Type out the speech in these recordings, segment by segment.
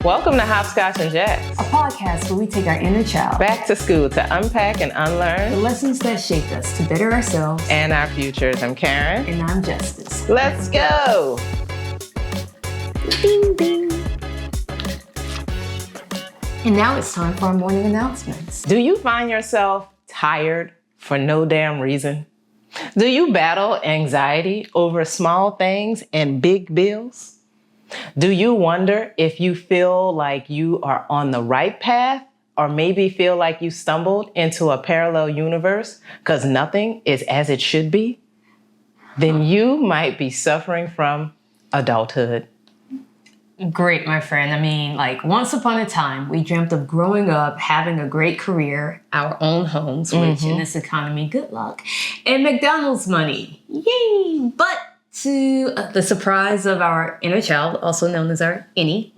Welcome to Hopscotch-N-Jacks, A podcast where we take our inner child back to school to unpack and the unlearn lessons that shaped us to better ourselves. and our futures. I'm Karen. And I'm Justice. Let's go. Ding, ding. And now it's time for our morning announcements. Do you find yourself tired for no damn reason? Do you battle anxiety over small things and big bills? Do you wonder if you feel like you are on the right path or maybe feel like you stumbled into a parallel universe because nothing is as it should be? Then you might be suffering from adulthood. Great, my friend. I mean, like once upon a time, we dreamt of growing up, having a great career, our own homes, which in this economy, good luck, and McDonald's money. Yay! But to the surprise of our inner child, also known as our innie,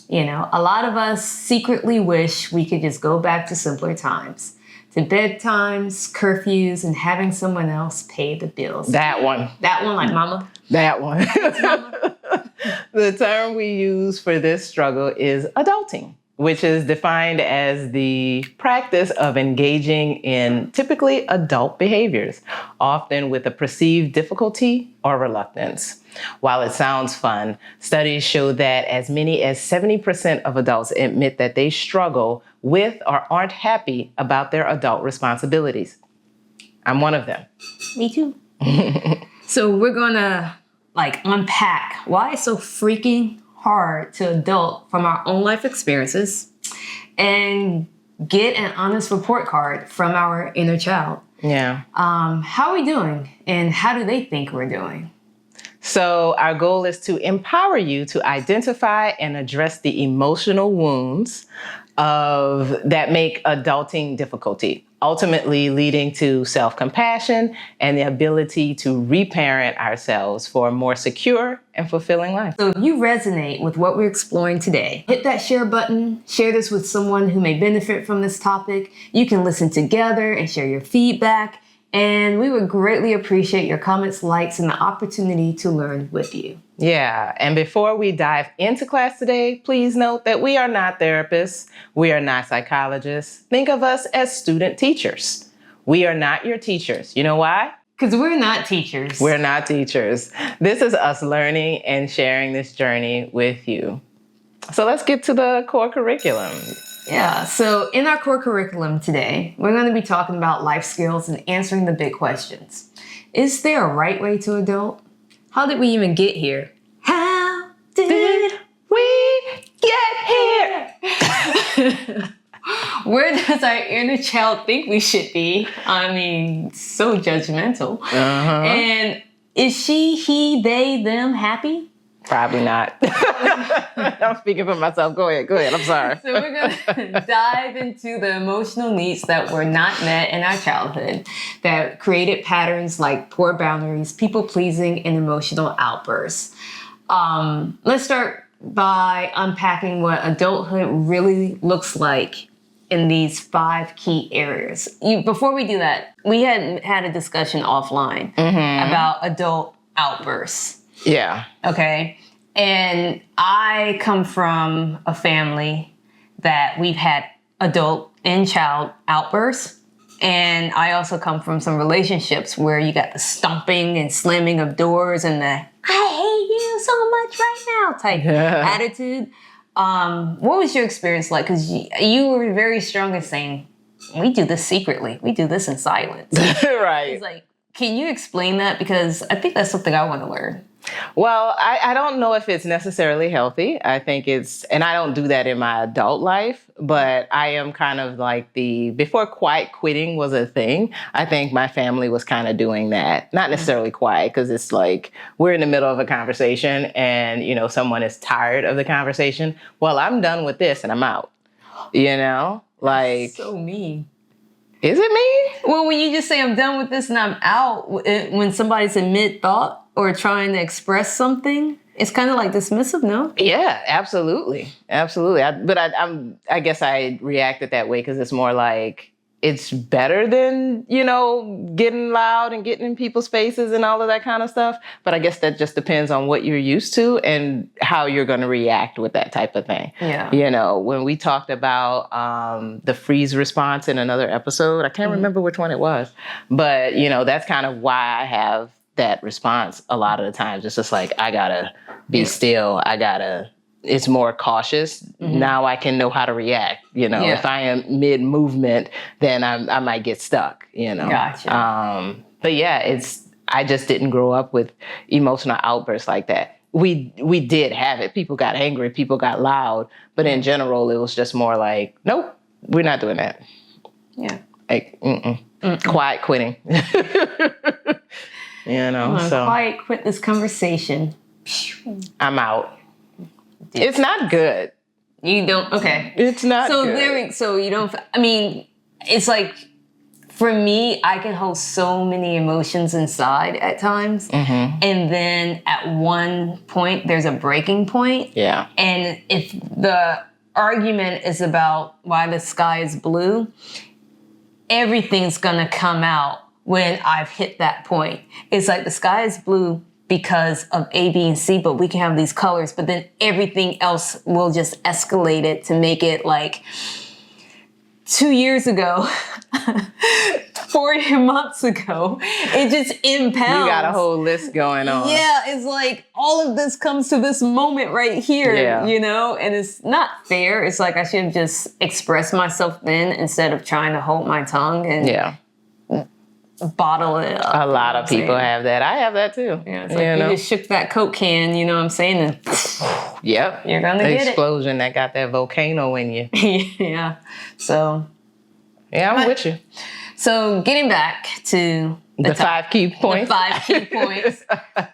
you know, a lot of us secretly wish we could just go back to simpler times, to bedtimes, curfews, and having someone else pay the bills. That one, like mama. That one. The term we use for this struggle is adulting, which is defined as the practice of engaging in typically adult behaviors, often with a perceived difficulty or reluctance. While it sounds fun, studies show that as many as 70% of adults admit that they struggle with or aren't happy about their adult responsibilities. I'm one of them. Me too. So we're gonna unpack why it's so freaking hard to adult from our own life experiences and get an honest report card from our inner child. Yeah. How are we doing and how do they think we're doing? So our goal is to empower you to identify and address the emotional wounds that make adulting difficulty, ultimately leading to self-compassion and the ability to reparent ourselves for a more secure and fulfilling life. So if you resonate with what we're exploring today, hit that share button, share this with someone who may benefit from this topic. You can listen together and share your feedback. And we would greatly appreciate your comments, likes, and the opportunity to learn with you. Yeah, and before we dive into class today, please note that we are not therapists. We are not psychologists. Think of us as student teachers. We are not your teachers. You know why? Because we're not teachers. We're not teachers. This is us learning and sharing this journey with you. So let's get to the core curriculum. Yeah, so in our core curriculum today, we're going to be talking about life skills and answering the big questions. Is there a right way to adult? How did we even get here? How did we get here? Where does our inner child think we should be? I mean, so judgmental. And is she, he, they, them happy? Probably not. I'm speaking for myself. Go ahead. I'm sorry. So we're going to dive into the emotional needs that were not met in our childhood that created patterns like poor boundaries, people-pleasing, and emotional outbursts. Let's start by unpacking what adulthood really looks like in these 5 key areas. Before we do that, we had a discussion offline about adult outbursts. Yeah. Okay. And I come from a family that we've had adult and child outbursts. And I also come from some relationships where you got the stomping and slamming of doors and the I hate you so much right now type attitude. What was your experience like? Because you were very strong in saying, we do this secretly. We do this in silence. Right. It's like, can you explain that? Because I think that's something I want to learn. Well, I don't know if it's necessarily healthy. I think and I don't do that in my adult life, but I am kind of like before quiet quitting was a thing, I think my family was kind of doing that. Not necessarily quiet, because it's like we're in the middle of a conversation and, you know, someone is tired of the conversation. Well, I'm done with this and I'm out, you know, like. So mean. Is it me? Well, when you just say I'm done with this and I'm out, when somebody's in mid-thought or trying to express something, it's kind of like dismissive, no? Yeah, absolutely. Absolutely. I guess I reacted that way because it's more like, it's better than, getting loud and getting in people's faces and all of that kind of stuff. But I guess that just depends on what you're used to and how you're going to react with that type of thing. Yeah. When we talked about the freeze response in another episode, I can't remember which one it was, but, that's kind of why I have that response a lot of the times. It's just like, I gotta be still. It's more cautious. Now I can know how to react. If I am mid-movement, then I might get stuck, Gotcha. But yeah, I just didn't grow up with emotional outbursts like that. We did have it. People got angry, people got loud, but in general, it was just more like, nope, we're not doing that. Yeah. Like, quiet quitting. So quiet quit this conversation. I'm out. It's not good. You don't, okay. It's not good. So you don't, it's like, for me, I can hold so many emotions inside at times. And then at one point, there's a breaking point. Yeah. And if the argument is about why the sky is blue, everything's gonna come out when I've hit that point. It's like the sky is blue because of A, B, and C, but we can have these colors, but then everything else will just escalate it to make it like 2 years ago, 40 months ago, it just impounds. You got a whole list going on. Yeah, it's like all of this comes to this moment right here, and it's not fair. It's like I should have just expressed myself then instead of trying to hold my tongue and bottle it up. A lot of people have that. I have that too. Yeah, it's like you just shook that Coke can, you know what I'm saying? And yep. You're going to get it. Explosion that got that volcano in you. Yeah. So. Yeah, I'm with you. So getting back to the 5 key points. The 5 key points.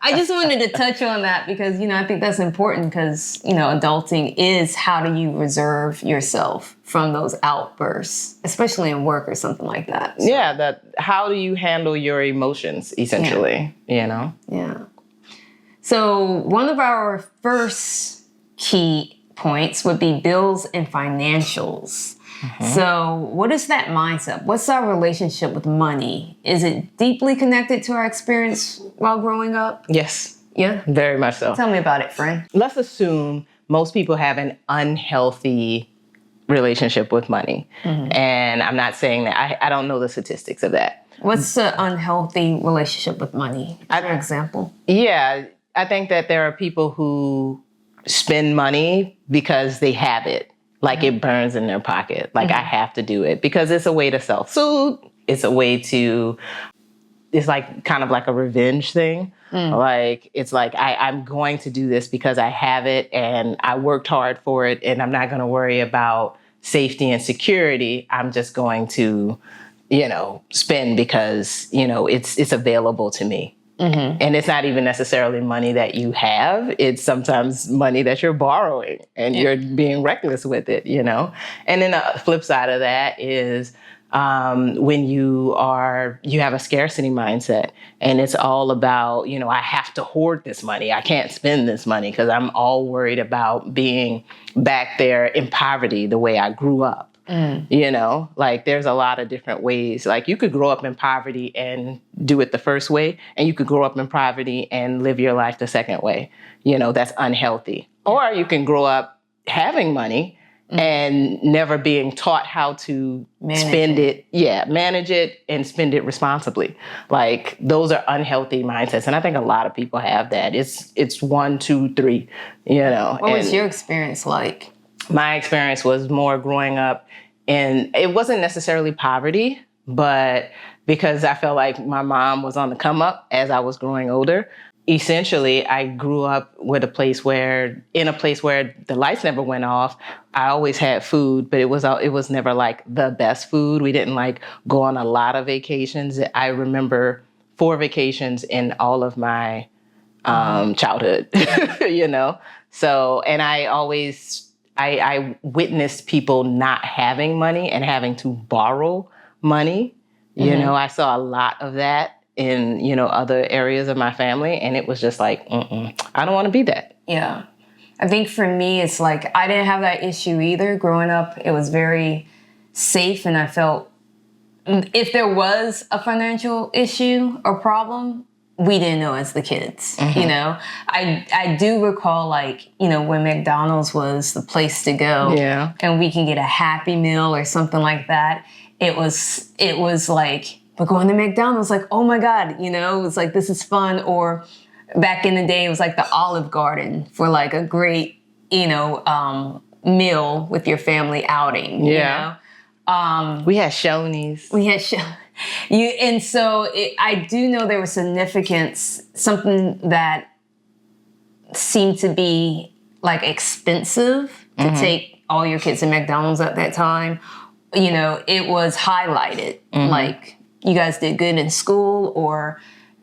I just wanted to touch on that because, I think that's important because, adulting is how do you reserve yourself from those outbursts, especially in work or something like that. So. Yeah, how do you handle your emotions, essentially, Yeah. So one of our first key points would be bills and financials. So what is that mindset? What's our relationship with money? Is it deeply connected to our experience while growing up? Yes. Yeah? Very much so. Tell me about it, friend. Let's assume most people have an unhealthy relationship with money. And I'm not saying that. I don't know the statistics of that. What's an unhealthy relationship with money? For example. Yeah. I think that there are people who spend money because they have it. Like it burns in their pocket. Like I have to do it because it's a way to self-soothe. It's a way to, it's like kind of like a revenge thing. Like, it's like, I'm going to do this because I have it and I worked hard for it and I'm not going to worry about safety and security. I'm just going to, spend because, it's available to me. And it's not even necessarily money that you have. It's sometimes money that you're borrowing and you're being reckless with it, And then the flip side of that is when you have a scarcity mindset and it's all about, I have to hoard this money. I can't spend this money because I'm all worried about being back there in poverty the way I grew up. Like there's a lot of different ways. Like you could grow up in poverty and do it the first way, and you could grow up in poverty and live your life the second way. That's unhealthy. Or you can grow up having money and never being taught how to spend it. Yeah, manage it and spend it responsibly. Like those are unhealthy mindsets. And I think a lot of people have that. It's 1, 2, 3, What was your experience like? My experience was more growing up and it wasn't necessarily poverty, but because I felt like my mom was on the come up as I was growing older. Essentially, I grew up with in a place where the lights never went off. I always had food, but it was never like the best food. We didn't like go on a lot of vacations. I remember 4 vacations in all of my childhood, So, and I witnessed people not having money and having to borrow money. I saw a lot of that in, other areas of my family. And it was just like, I don't want to be that. Yeah. I think for me, it's like, I didn't have that issue either. Growing up, it was very safe and I felt if there was a financial issue or problem, we didn't know as the kids, you know? I do recall, like, you know, when McDonald's was the place to go and we can get a Happy Meal or something like that. It was like, we're going to McDonald's, like, oh my God, you know, it was like, this is fun. Or back in the day, it was like the Olive Garden for like a great, you know, meal with your family outing. Yeah. You know? We had Shoney's. And so I do know there was significance, something that seemed to be like expensive to take all your kids to McDonald's at that time. You know, it was highlighted, like you guys did good in school or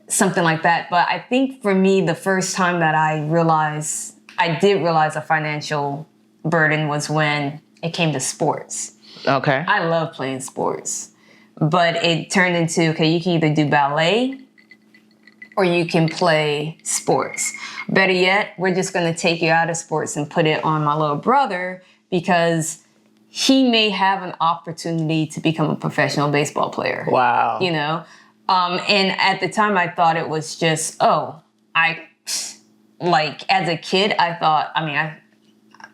something like that. But I think for me, the first time that I did realize a financial burden was when it came to sports. Okay. I love playing sports. But it turned into, okay, you can either do ballet or you can play sports. Better yet, we're just going to take you out of sports and put it on my little brother because he may have an opportunity to become a professional baseball player. Wow. You know? And at the time, I thought it was just, as a kid, I thought,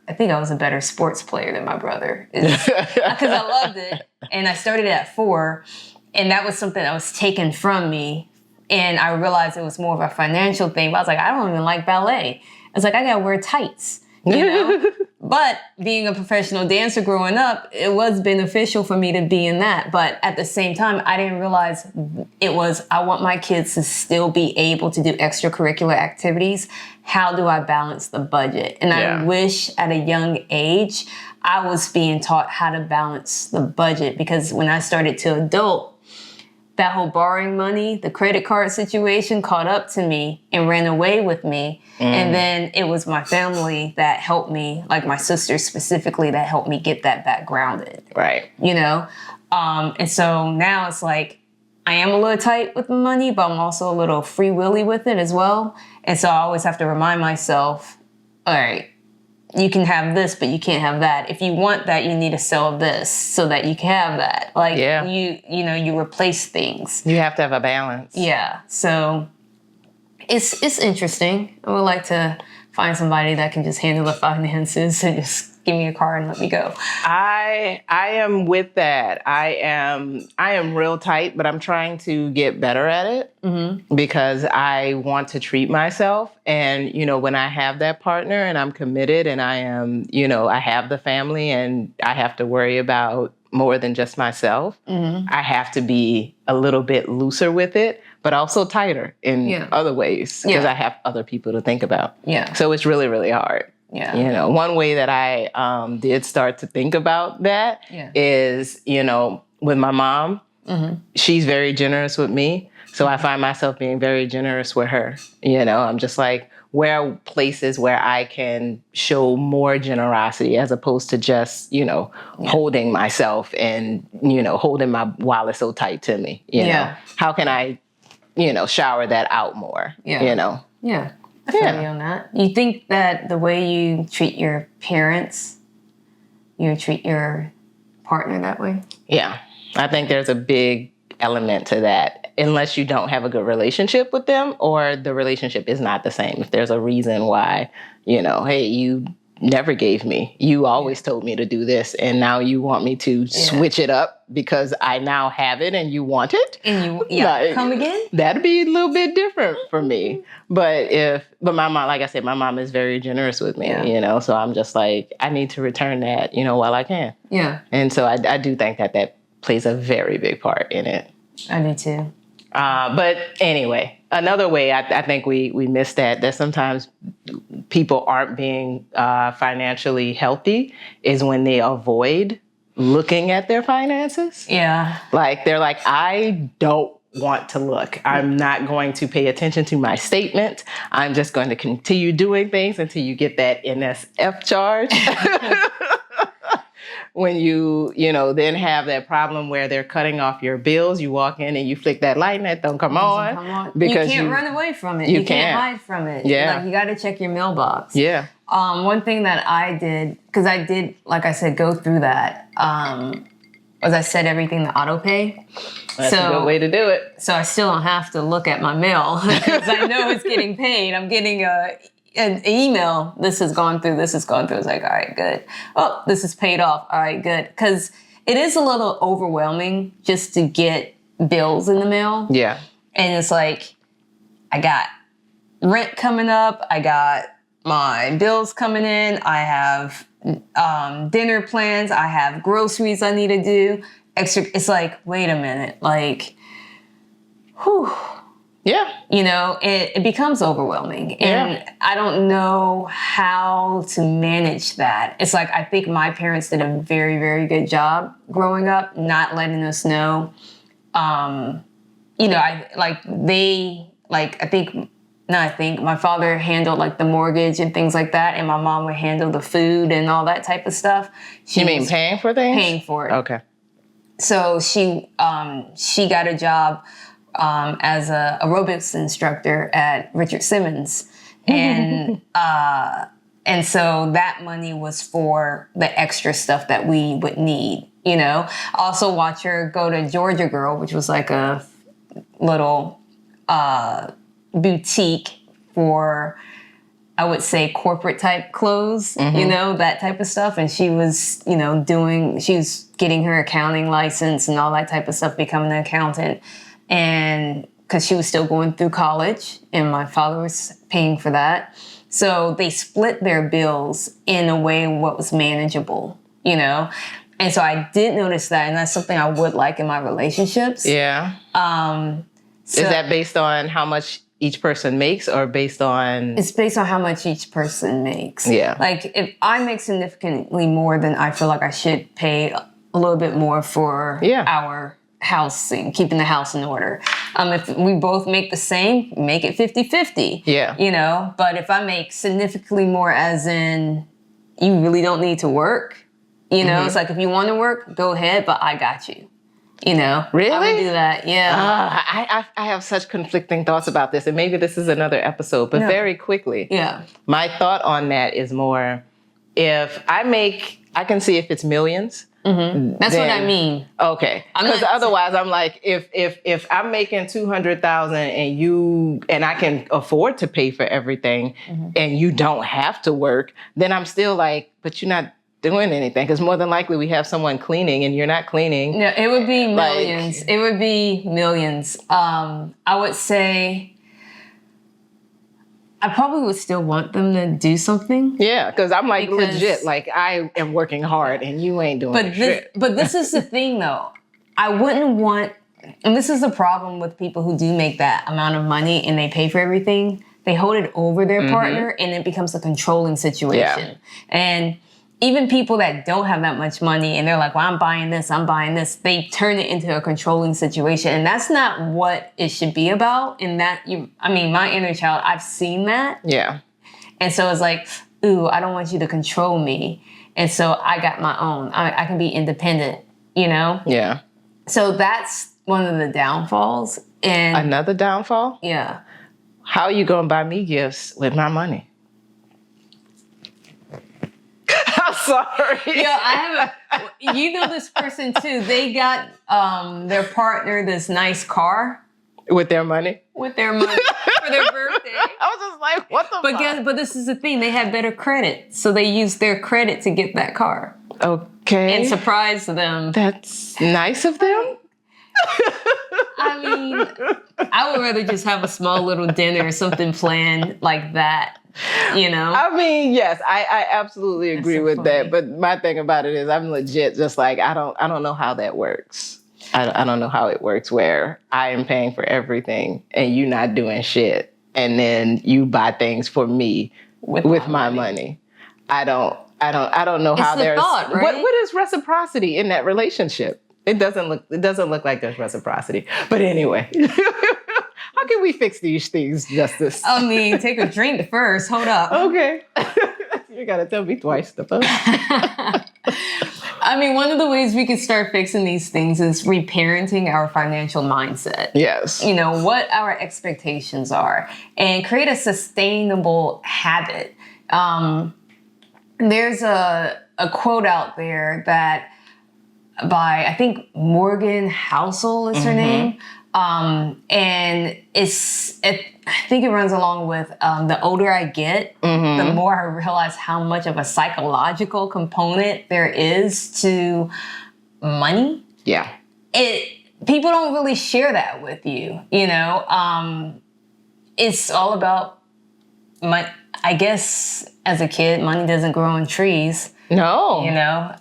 I think I was a better sports player than my brother because I loved it. And I started at 4, and that was something that was taken from me. And I realized it was more of a financial thing. But I was like, I don't even like ballet. I was like, I got to wear tights, you know? But being a professional dancer growing up, it was beneficial for me to be in that. But at the same time, I didn't realize I want my kids to still be able to do extracurricular activities. How do I balance the budget? And I wish at a young age, I was being taught how to balance the budget, because when I started to adult, that whole borrowing money, the credit card situation caught up to me and ran away with me. And then it was my family that helped me, like my sisters specifically, that helped me get that back grounded. Right. You know? And so now it's like, I am a little tight with the money, but I'm also a little free willy with it as well. And so I always have to remind myself, all right, you can have this, but you can't have that. If you want that, you need to sell this so that you can have that. Like, you replace things. You have to have a balance. Yeah. So it's interesting. I would like to find somebody that can just handle the finances and just give me a car and let me go. I am with that. I am real tight, but I'm trying to get better at it because I want to treat myself. And, you know, when I have that partner and I'm committed and I am, you know, I have the family and I have to worry about more than just myself, I have to be a little bit looser with it, but also tighter in other ways because I have other people to think about. Yeah. So it's really, really hard. Yeah. You know, one way that I did start to think about that is, you know, with my mom, she's very generous with me. So I find myself being very generous with her. You know, I'm just like, where are places where I can show more generosity as opposed to just, you know, holding myself and, you know, holding my wallet so tight to me. You know, how can I, you know, shower that out more, you know? Yeah. I feel you on that. You think that the way you treat your parents, you treat your partner that way? Yeah. I think there's a big element to that, unless you don't have a good relationship with them or the relationship is not the same. If there's a reason why, you know, hey, you never gave me. You always told me to do this, and now you want me to switch it up because I now have it and you want it. And you like, come again? That'd be a little bit different for me. But my mom, like I said, my mom is very generous with me, you know, so I'm just like, I need to return that, you know, while I can. Yeah. And so I do think that plays a very big part in it. I do too. But anyway, another way I think we miss that sometimes people aren't being financially healthy is when they avoid looking at their finances. Yeah. Like they're like, I don't want to look. I'm not going to pay attention to my statement. I'm just going to continue doing things until you get that NSF charge. When you know, then have that problem where they're cutting off your bills, you walk in and you flick that light and that don't come on. Because you can't run away from it. You can't hide from it. Yeah. Like, you got to check your mailbox. Yeah. One thing that I did, because I did, like I said, go through that, was I set everything to auto pay. That's a good way to do it. So I still don't have to look at my mail because I know it's getting paid. I'm getting an email. This has gone through. This has gone through. It's like, all right, good. Oh, this is paid off. All right, good. Because it is a little overwhelming just to get bills in the mail. Yeah. And it's like, I got rent coming up. I got my bills coming in. I have dinner plans. I have groceries I need to do. Extra. It's like, wait a minute. Like, whew. Yeah. You know, it becomes overwhelming. And I don't know how to manage that. It's like, I think my parents did a very, very good job growing up, not letting us know. You know, I think my father handled like the mortgage and things like that. And my mom would handle the food and all that type of stuff. You mean paying for things? Paying for it. Okay. So she got a job as a aerobics instructor at Richard Simmons. And so that money was for the extra stuff that we would need, you know. Also watch her go to Georgia Girl, which was like a little boutique for, I would say, corporate type clothes, you know, that type of stuff. And she was, you know, she was getting her accounting license and all that type of stuff, becoming an accountant. And because she was still going through college and my father was paying for that. So they split their bills in a way what was manageable, you know? And so I did notice that, and that's something I would like in my relationships. Yeah. Is that based on how much each person makes or based on... It's based on how much each person makes. Yeah. Like if I make significantly more, then I feel like I should pay a little bit more for our housing, keeping the house in order. If we both make the same, make it 50-50. Yeah. You know, but if I make significantly more as in you really don't need to work, you know, it's like if you want to work, go ahead, but I got you. You know? Really? I would do that, yeah. I have such conflicting thoughts about this, and maybe this is another episode, but very quickly. Yeah. My thought on that is more, if I can see if it's millions. That's what I mean. Okay. Because otherwise I'm like, if I'm making $200,000 and I can afford to pay for everything and you don't have to work, then I'm still like, but you're not doing anything, because more than likely we have someone cleaning and you're not cleaning. Yeah, it would be millions. It would be millions. I would say I probably would still want them to do something. Yeah, because I'm like legit, like I am working hard and you ain't doing shit. But this is the thing though. I wouldn't want, and this is the problem with people who do make that amount of money and they pay for everything. They hold it over their partner and it becomes a controlling situation. Yeah. And even people that don't have that much money and they're like, well, I'm buying this, they turn it into a controlling situation. And that's not what it should be about. And my inner child, I've seen that. Yeah. And so it's like, ooh, I don't want you to control me. And so I got my own. I can be independent, you know? Yeah. So that's one of the downfalls. And another downfall? Yeah. How are you going to buy me gifts with my money? I'm sorry. Yeah, you know this person too. They got their partner this nice car. With their money? With their money for their birthday. I was just like, what the fuck? But this is the thing. They have better credit. So they use their credit to get that car. Okay. And surprise them. That's nice of them. I mean, I would rather just have a small little dinner or something planned like that. You know? I mean, yes, I absolutely agree with that. But my thing about it is I'm legit just like, I don't know how that works. I don't know how it works where I am paying for everything and you not doing shit. And then you buy things for me with my money. I don't know how there's thought, right? What is reciprocity in that relationship? It doesn't look like there's reciprocity. But anyway. How can we fix these things, Justice? I mean, take a drink first. Hold up. Okay. You got to tell me twice the first. I mean, one of the ways we can start fixing these things is reparenting our financial mindset. Yes. You know, what our expectations are and create a sustainable habit. There's a quote out there that by, I think, Morgan Housel is her name. And I think it runs along with the older I get, the more I realize how much of a psychological component there is to money. Yeah. People don't really share that with you, you know. It's all about money. I guess as a kid, money doesn't grow on trees. No. You know.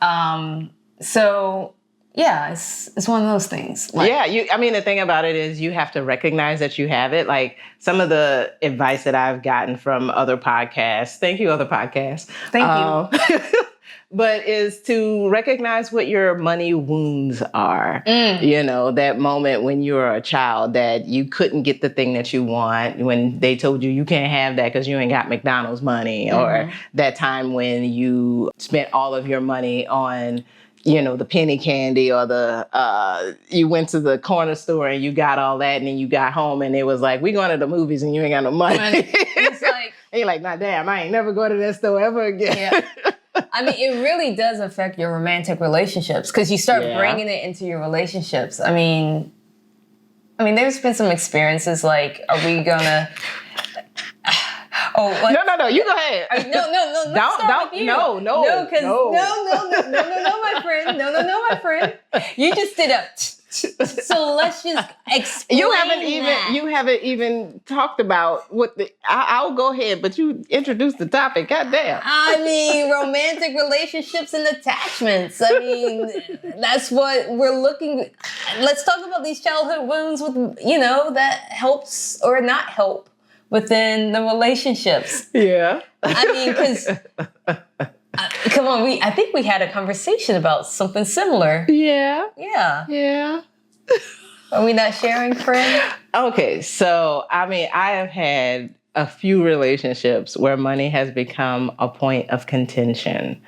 So yeah, it's one of those things. Like, yeah, I mean, the thing about it is you have to recognize that you have it. Like some of the advice that I've gotten from other podcasts, thank you, other podcasts. Thank you. But is to recognize what your money wounds are. You know, that moment when you were a child that you couldn't get the thing that you want, when they told you you can't have that because you ain't got McDonald's money, or that time when you spent all of your money on, you know, the penny candy, or you went to the corner store and you got all that, and then you got home and it was like, we going to the movies and you ain't got no money. It's like, and you're like, nah, damn, I ain't never going to that store ever again. Yeah. I mean, it really does affect your romantic relationships because you start bringing it into your relationships. I mean, there's been some experiences like, are we gonna? Oh, like, no, you go ahead. No, my friend, my friend. You just did a. So let's just explain. You haven't even talked about what I'll go ahead, but you introduced the topic. Goddamn. I mean, romantic relationships and attachments. I mean, that's what we're looking. Let's talk about these childhood wounds with, you know, that helps or not help within the relationships. Yeah. I mean, because come on, I think we had a conversation about something similar. Yeah. Yeah. Are we not sharing, friend? Okay, so I mean, I have had a few relationships where money has become a point of contention.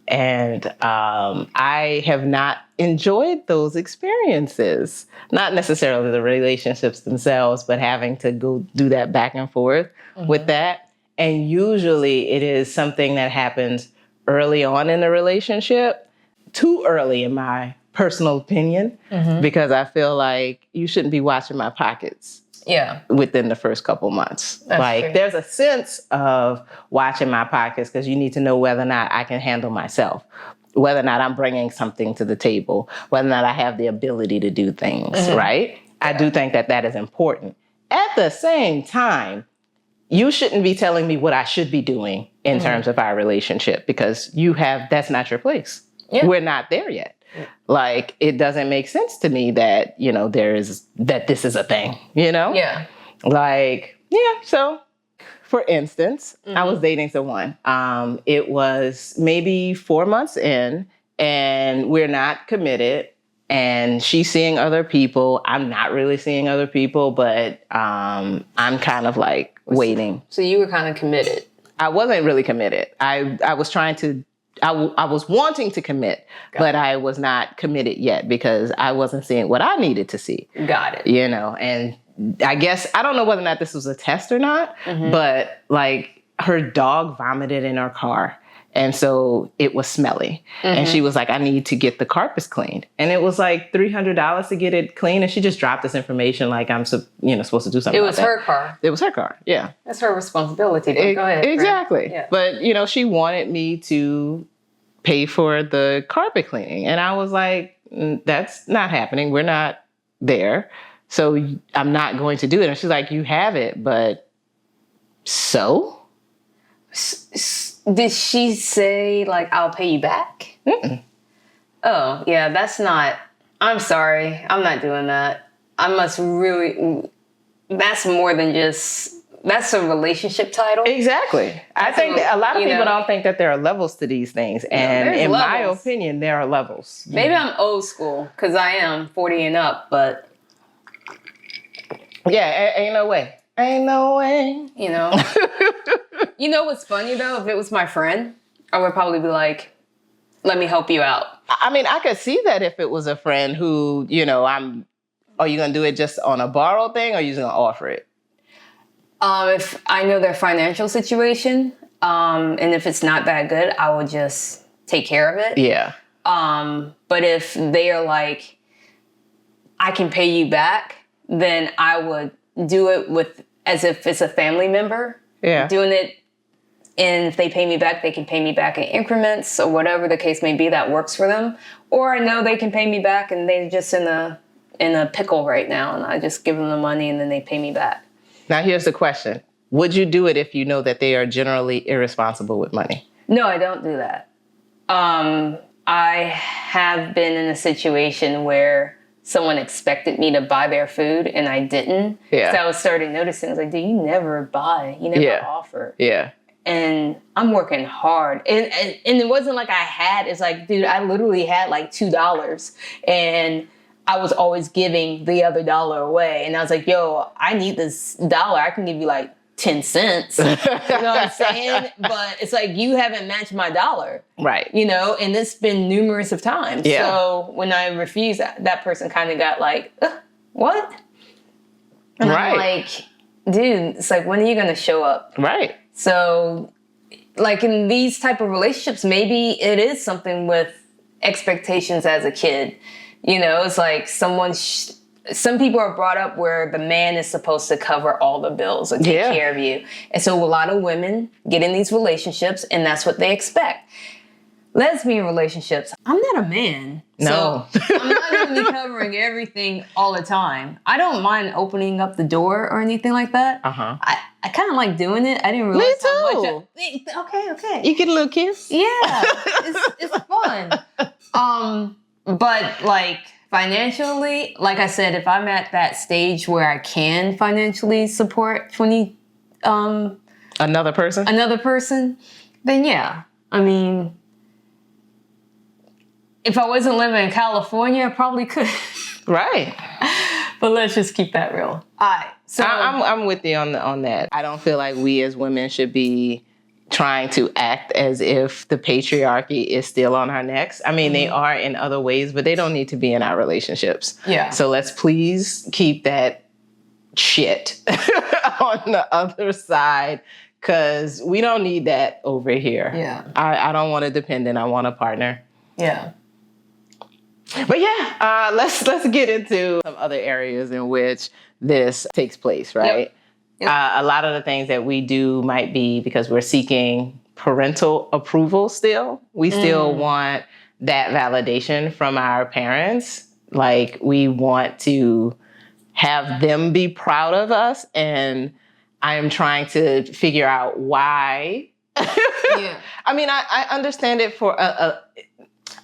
And I have not enjoyed those experiences. Not necessarily the relationships themselves, but having to go do that back and forth with that. And usually it is something that happens early on in the relationship, too early in my personal opinion, because I feel like you shouldn't be watching my pockets. Yeah. Within the first couple months. That's true. There's a sense of watching my pockets because you need to know whether or not I can handle myself, whether or not I'm bringing something to the table, whether or not I have the ability to do things, right? I do think that is important. At the same time, you shouldn't be telling me what I should be doing in terms of our relationship because that's not your place. Yeah. We're not there yet. Like, it doesn't make sense to me that, you know, that this is a thing, you know? Yeah. Like, yeah. So, for instance, I was dating someone. It was maybe 4 months in, and we're not committed. And she's seeing other people. I'm not really seeing other people, but I'm kind of like waiting. So you were kind of committed. I wasn't really committed. I was trying to. I was wanting to commit, but I was not committed yet because I wasn't seeing what I needed to see. Got it. You know, and I guess, I don't know whether or not this was a test or not, but like her dog vomited in our car. And so it was smelly. And she was like, I need to get the carpets cleaned. And it was like $300 to get it cleaned. And she just dropped this information like I'm supposed to do something. It was her car. It was her car. Yeah. That's her responsibility. Go ahead. Exactly. Yeah. But, you know, she wanted me to pay for the carpet cleaning. And I was like, that's not happening. We're not there. So I'm not going to do it. And she's like, you have it, but so? Did she say, like, I'll pay you back? Oh, yeah, that's not... I'm sorry. I'm not doing that. That's more than just... That's a relationship title. Exactly. I think that a lot of people don't think that there are levels to these things. And in my opinion, there are levels. Maybe I'm old school, because I am 40 and up, but... Yeah, ain't no way. Ain't no way. You know? You know what's funny, though? If it was my friend, I would probably be like, let me help you out. I mean, I could see that if it was a friend who, you know, are you going to do it just on a borrowed thing or are you just going to offer it? If I know their financial situation, and if it's not that good, I would just take care of it. Yeah. But if they are like, I can pay you back, then I would do it as if it's a family member. Yeah. Doing it, and if they pay me back, they can pay me back in increments or whatever the case may be that works for them. Or I know they can pay me back and they're just in a pickle right now, and I just give them the money and then they pay me back. Now here's the question. Would you do it if you know that they are generally irresponsible with money? No, I don't do that. I have been in a situation where someone expected me to buy their food and I didn't. Yeah. So I started noticing, I was like, dude, you never buy. You never offer. Yeah. And I'm working hard. And it wasn't like I had, it's like, dude, I literally had like $2 and I was always giving the other dollar away. And I was like, yo, I need this dollar. I can give you like 10 cents. You know what I'm saying? But it's like, you haven't matched my dollar. Right. You know, and it's been numerous of times. Yeah. So when I refused, that person kind of got like, what? And I'm like, dude, it's like, when are you going to show up? Right. So like in these type of relationships, maybe it is something with expectations as a kid. You know, it's like some people are brought up where the man is supposed to cover all the bills and take care of you. And so a lot of women get in these relationships and that's what they expect. Lesbian relationships, I'm not a man. No. So I'm not going to be covering everything all the time. I don't mind opening up the door or anything like that. Uh-huh. I kind of like doing it. I didn't realize how much. Okay. You get a little kiss? Yeah. It's fun. But like financially, like I said, if I'm at that stage where I can financially support Another person, then yeah. I mean, if I wasn't living in California, I probably could. Right. But let's just keep that real. All right. So I'm with you on that. I don't feel like we as women should be trying to act as if the patriarchy is still on our necks. I mean, they are in other ways, but they don't need to be in our relationships. Yeah. So let's please keep that shit on the other side, because we don't need that over here. Yeah. I don't want a dependent. I want a partner. Yeah. But yeah, let's get into some other areas in which this takes place, right? Yep. A lot of the things that we do might be because we're seeking parental approval still. We still want that validation from our parents. Like, we want to have them be proud of us. And I am trying to figure out why. Yeah. I mean, I understand it for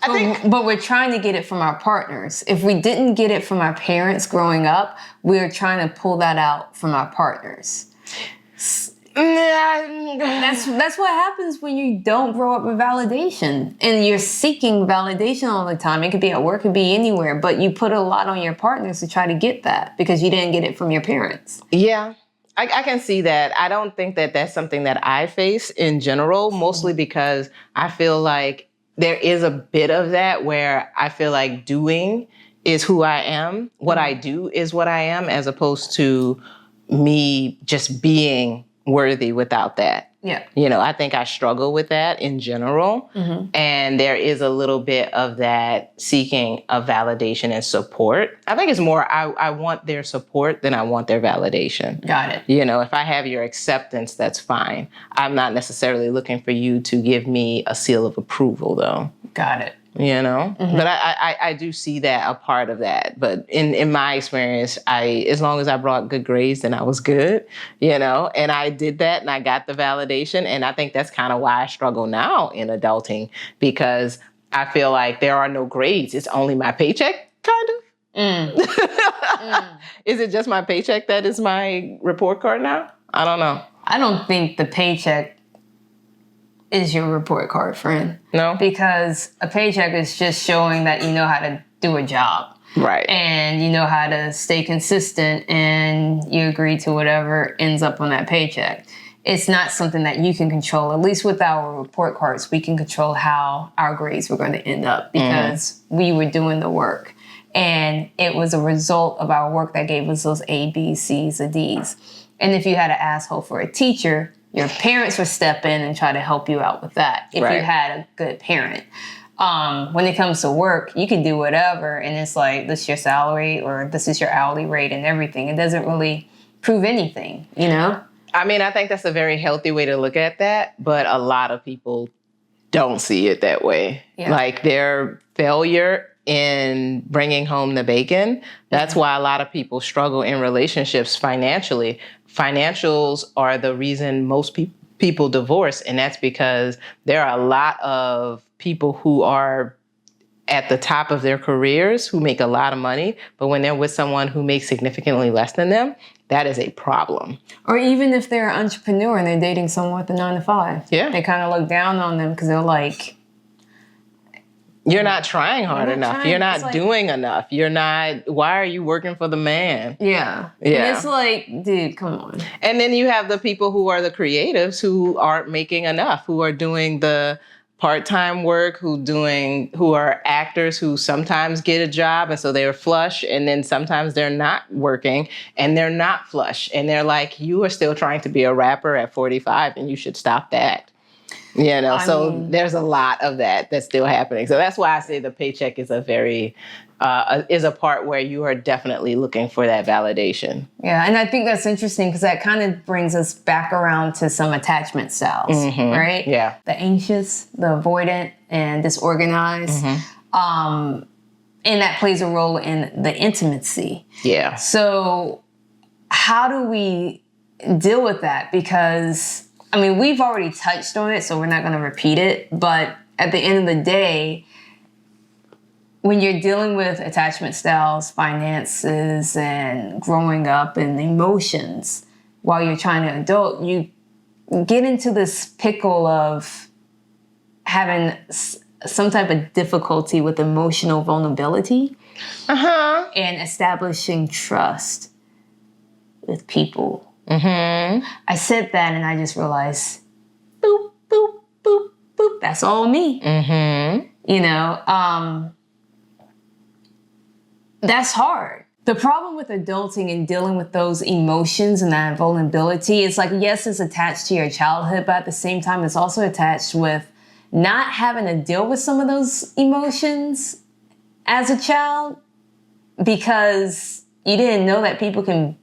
But we're trying to get it from our partners. If we didn't get it from our parents growing up, we're trying to pull that out from our partners. That's what happens when you don't grow up with validation and you're seeking validation all the time. It could be at work, it could be anywhere, but you put a lot on your partners to try to get that because you didn't get it from your parents. Yeah. I can see that. I don't think that that's something that I face in general, mostly because I feel like there is a bit of that where I feel like doing is who I am. What I do is what I am, as opposed to me just being worthy without that. Yeah. You know, I think I struggle with that in general. And there is a little bit of that seeking of validation and support. I think it's more, I want their support than I want their validation. Got it. You know, if I have your acceptance, that's fine. I'm not necessarily looking for you to give me a seal of approval, though. Got it. You know, but I do see that a part of that. But in my experience, as long as I brought good grades, then I was good, you know, and I did that and I got the validation. And I think that's kind of why I struggle now in adulting, because I feel like there are no grades. It's only my paycheck, kind of. Is it just my paycheck that is my report card now? I don't know. I don't think the paycheck is your report card, friend. No? Because a paycheck is just showing that you know how to do a job. Right. And you know how to stay consistent and you agree to whatever ends up on that paycheck. It's not something that you can control. At least with our report cards, we can control how our grades were going to end up because we were doing the work. And it was a result of our work that gave us those A, B, C's, and D's. And if you had an asshole for a teacher, your parents would step in and try to help you out with that if you had a good parent. When it comes to work, you can do whatever, and it's like, this is your salary or this is your hourly rate and everything. It doesn't really prove anything, you know? I mean, I think that's a very healthy way to look at that, but a lot of people don't see it that way. Yeah. Like their failure in bringing home the bacon, that's why a lot of people struggle in relationships financially. Financials are the reason most people divorce, and that's because there are a lot of people who are at the top of their careers who make a lot of money, but when they're with someone who makes significantly less than them, that is a problem. Or even if they're an entrepreneur and they're dating someone with a 9-to-5. Yeah. They kind of look down on them because they're like, you're not trying hard enough. trying. You're not It's like, doing enough. Why are you working for the man? yeah. Yeah. And it's like, dude, come on. And then you have the people who are the creatives who aren't making enough, who are doing the part-time work, who are actors who sometimes get a job and so they're flush, and then sometimes they're not working and they're not flush. And they're like, you are still trying to be a rapper at 45 and you should stop that. You know, there's a lot of that's still happening. So that's why I say the paycheck is is a part where you are definitely looking for that validation. Yeah, and I think that's interesting because that kind of brings us back around to some attachment styles, right? Yeah. The anxious, the avoidant, and disorganized. And that plays a role in the intimacy. Yeah. So how do we deal with that? Because, I mean, we've already touched on it, so we're not going to repeat it. But at the end of the day, when you're dealing with attachment styles, finances, and growing up and emotions while you're trying to adult, you get into this pickle of having some type of difficulty with emotional vulnerability and establishing trust with people. I said that and I just realized, boop, boop, boop, boop, that's all me. You know, that's hard. The problem with adulting and dealing with those emotions and that vulnerability is like, yes, it's attached to your childhood, but at the same time, it's also attached with not having to deal with some of those emotions as a child because you didn't know that people can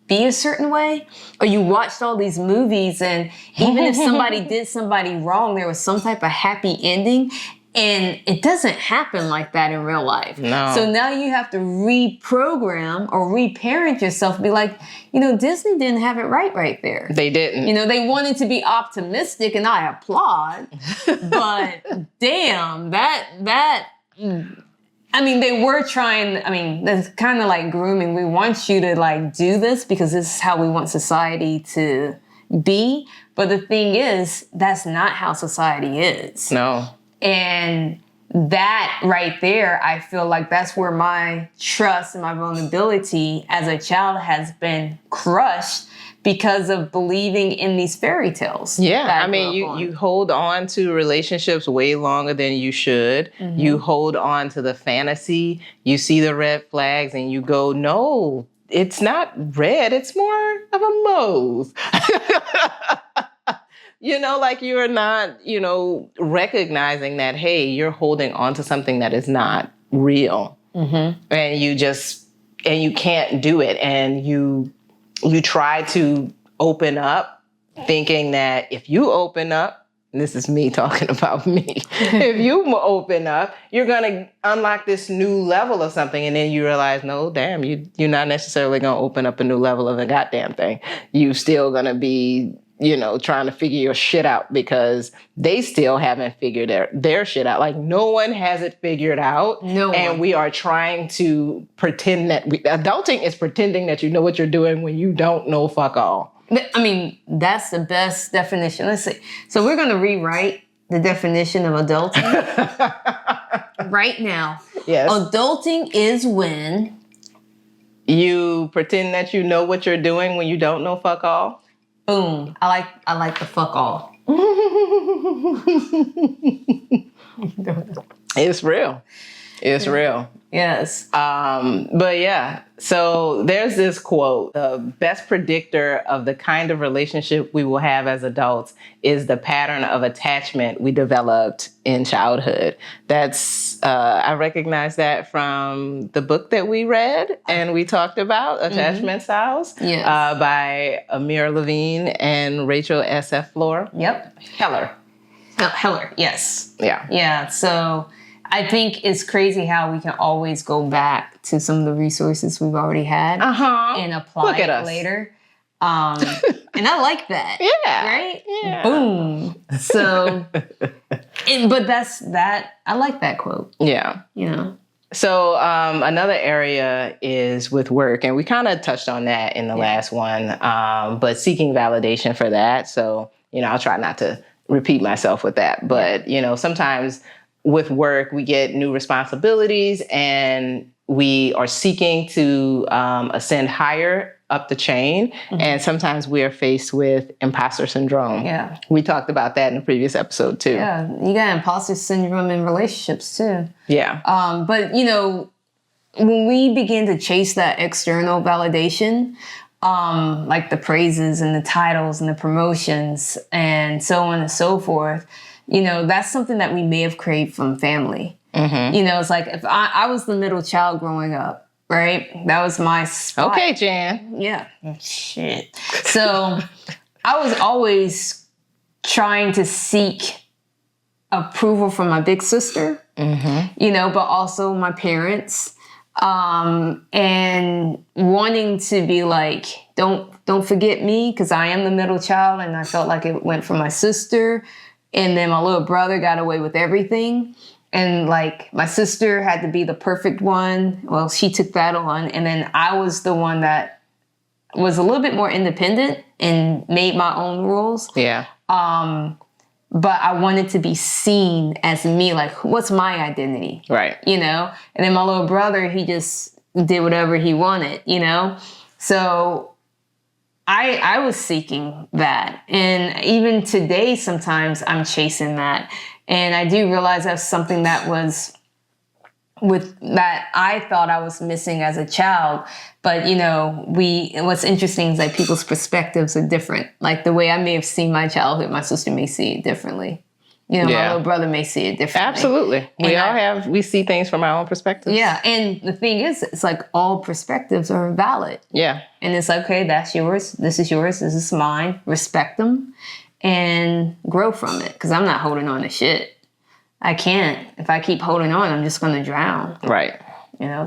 be a certain way, or you watched all these movies and even if somebody did somebody wrong, there was some type of happy ending. And it doesn't happen like that in real life. No. So now you have to reprogram or reparent yourself. Be like, you know, Disney didn't have it right there. They didn't. You know, they wanted to be optimistic, and I applaud. But damn, I mean, they were trying. I mean, that's kind of like grooming. We want you to like do this because this is how we want society to be. But the thing is, that's not how society is. No. And that right there, I feel like that's where my trust and my vulnerability as a child has been crushed because of believing in these fairy tales. Yeah, I mean, you hold on to relationships way longer than you should. You hold on to the fantasy. You see the red flags and you go, no, it's not red. It's more of a mauve. You know, like you're not, you know, recognizing that, hey, you're holding on to something that is not real. And you can't do it. And you try to open up thinking that if you open up, and this is me talking about me, if you open up, you're going to unlock this new level of something. And then you realize, no, damn, you're not necessarily going to open up a new level of the goddamn thing. You still going to be, you know, trying to figure your shit out because they still haven't figured their shit out. Like no one has it figured out. No and one. We are trying to pretend that adulting is pretending that you know what you're doing when you don't know fuck all. I mean, that's the best definition. Let's see. So we're going to rewrite the definition of adulting right now. Yes. Adulting is when you pretend that you know what you're doing when you don't know fuck all. Boom. I like the fuck all. It's real. It's real. Yes. But yeah, so there's this quote: the best predictor of the kind of relationship we will have as adults is the pattern of attachment we developed in childhood. That's, I recognize that from the book that we read and we talked about, Attachment Styles, Yes. By Amir Levine and Rachel S.F. Heller. Heller, yes. Yeah. Yeah, so I think it's crazy how we can always go back to some of the resources we've already had and apply it later. And I like that. Yeah. Right? Yeah. Boom. So, but I like that quote. Yeah. You know? So another area is with work, and we kind of touched on that in the last one, but seeking validation for that. So, I'll try not to repeat myself with that. But, sometimes with work, we get new responsibilities and we are seeking to ascend higher up the chain. And sometimes we are faced with imposter syndrome. Yeah. We talked about that in the previous episode too. Yeah. You got imposter syndrome in relationships too. Yeah. But, when we begin to chase that external validation, like the praises and the titles and the promotions and so on and so forth, that's something that we may have craved from family. It's like if I was the middle child growing up, right? That was my spot. Okay, Jan. Yeah. Shit. So I was always trying to seek approval from my big sister, but also my parents. And wanting to be like, don't forget me, because I am the middle child, and I felt like it went for my sister, and then my little brother got away with everything, and like my sister had to be the perfect one. Well, she took that on, and then I was the one that was a little bit more independent and made my own rules. Yeah. But I wanted to be seen as me, like, what's my identity? Right. And then my little brother, he just did whatever he wanted, So I was seeking that. And even today, sometimes I'm chasing that. And I do realize that's something that was that I thought I was missing as a child. But, what's interesting is that people's perspectives are different. Like the way I may have seen my childhood, my sister may see it differently. My little brother may see it differently. Absolutely. We see things from our own perspectives. Yeah. And the thing is, it's like all perspectives are valid. Yeah. And it's like, okay, that's yours. This is mine. Respect them and grow from it. Because I'm not holding on to shit. I can't. If I keep holding on, I'm just going to drown. Right.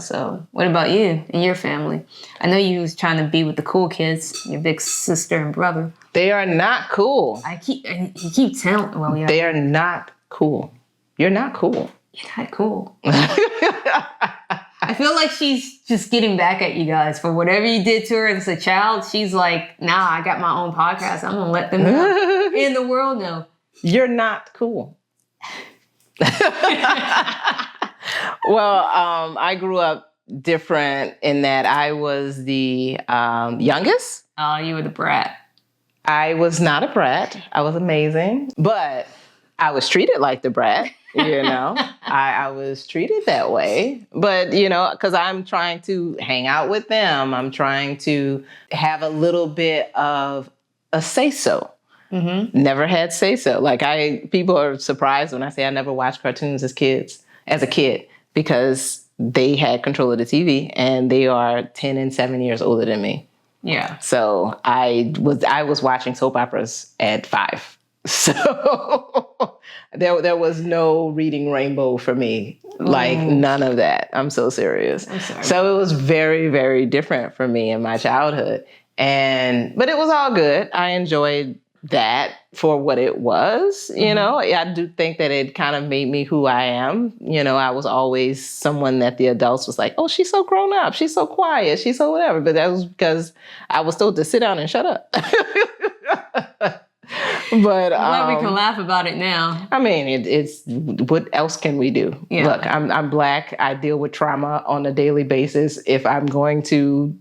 So what about you and your family? I know you was trying to be with the cool kids, your big sister and brother. They are not cool. You keep telling, well, yeah. They are not cool. You're not cool. You're not cool. I feel like she's just getting back at you guys for whatever you did to her as a child. She's like, nah, I got my own podcast. I'm going to let them know. And the world know. You're not cool. Well, I grew up different in that I was the youngest. Oh, you were the brat. I was not a brat. I was amazing. But I was treated like the brat, I was treated that way. But, because I'm trying to hang out with them. I'm trying to have a little bit of a say-so. Never had say-so. People are surprised when I say I never watched cartoons as a kid, because they had control of the TV and they are 10 and 7 years older than me. Yeah. So I was watching soap operas at 5. So there was no reading Rainbow for me. None of that. I'm so serious. I'm sorry. So it was very, very different for me in my childhood. But it was all good. I enjoyed that for what it was, I do think that it kind of made me who I am. I was always someone that the adults was like, oh, she's so grown up. She's so quiet. She's so whatever. But that was because I was told to sit down and shut up. But I'm glad we can laugh about it now. I mean, it's what else can we do? Yeah. Look, I'm Black. I deal with trauma on a daily basis. If I'm going to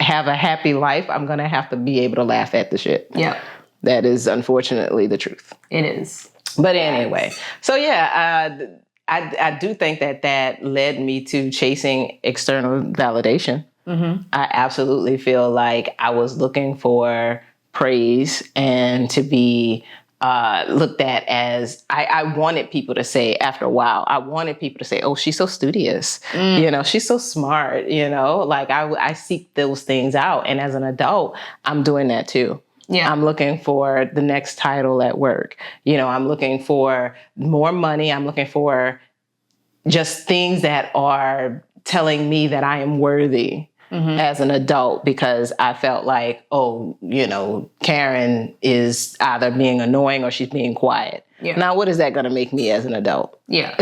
have a happy life, I'm going to have to be able to laugh at the shit. Yeah. That is unfortunately the truth. It is. But anyway, so yeah, I do think that led me to chasing external validation. I absolutely feel like I was looking for praise and to be looked at as, I wanted people to say after a while, I wanted people to say, oh, she's so studious. She's so smart, like I seek those things out. And as an adult, I'm doing that too. Yeah. I'm looking for the next title at work. I'm looking for more money. I'm looking for just things that are telling me that I am worthy as an adult, because I felt like, Karen is either being annoying or she's being quiet. Yeah. Now, what is that going to make me as an adult? Yeah.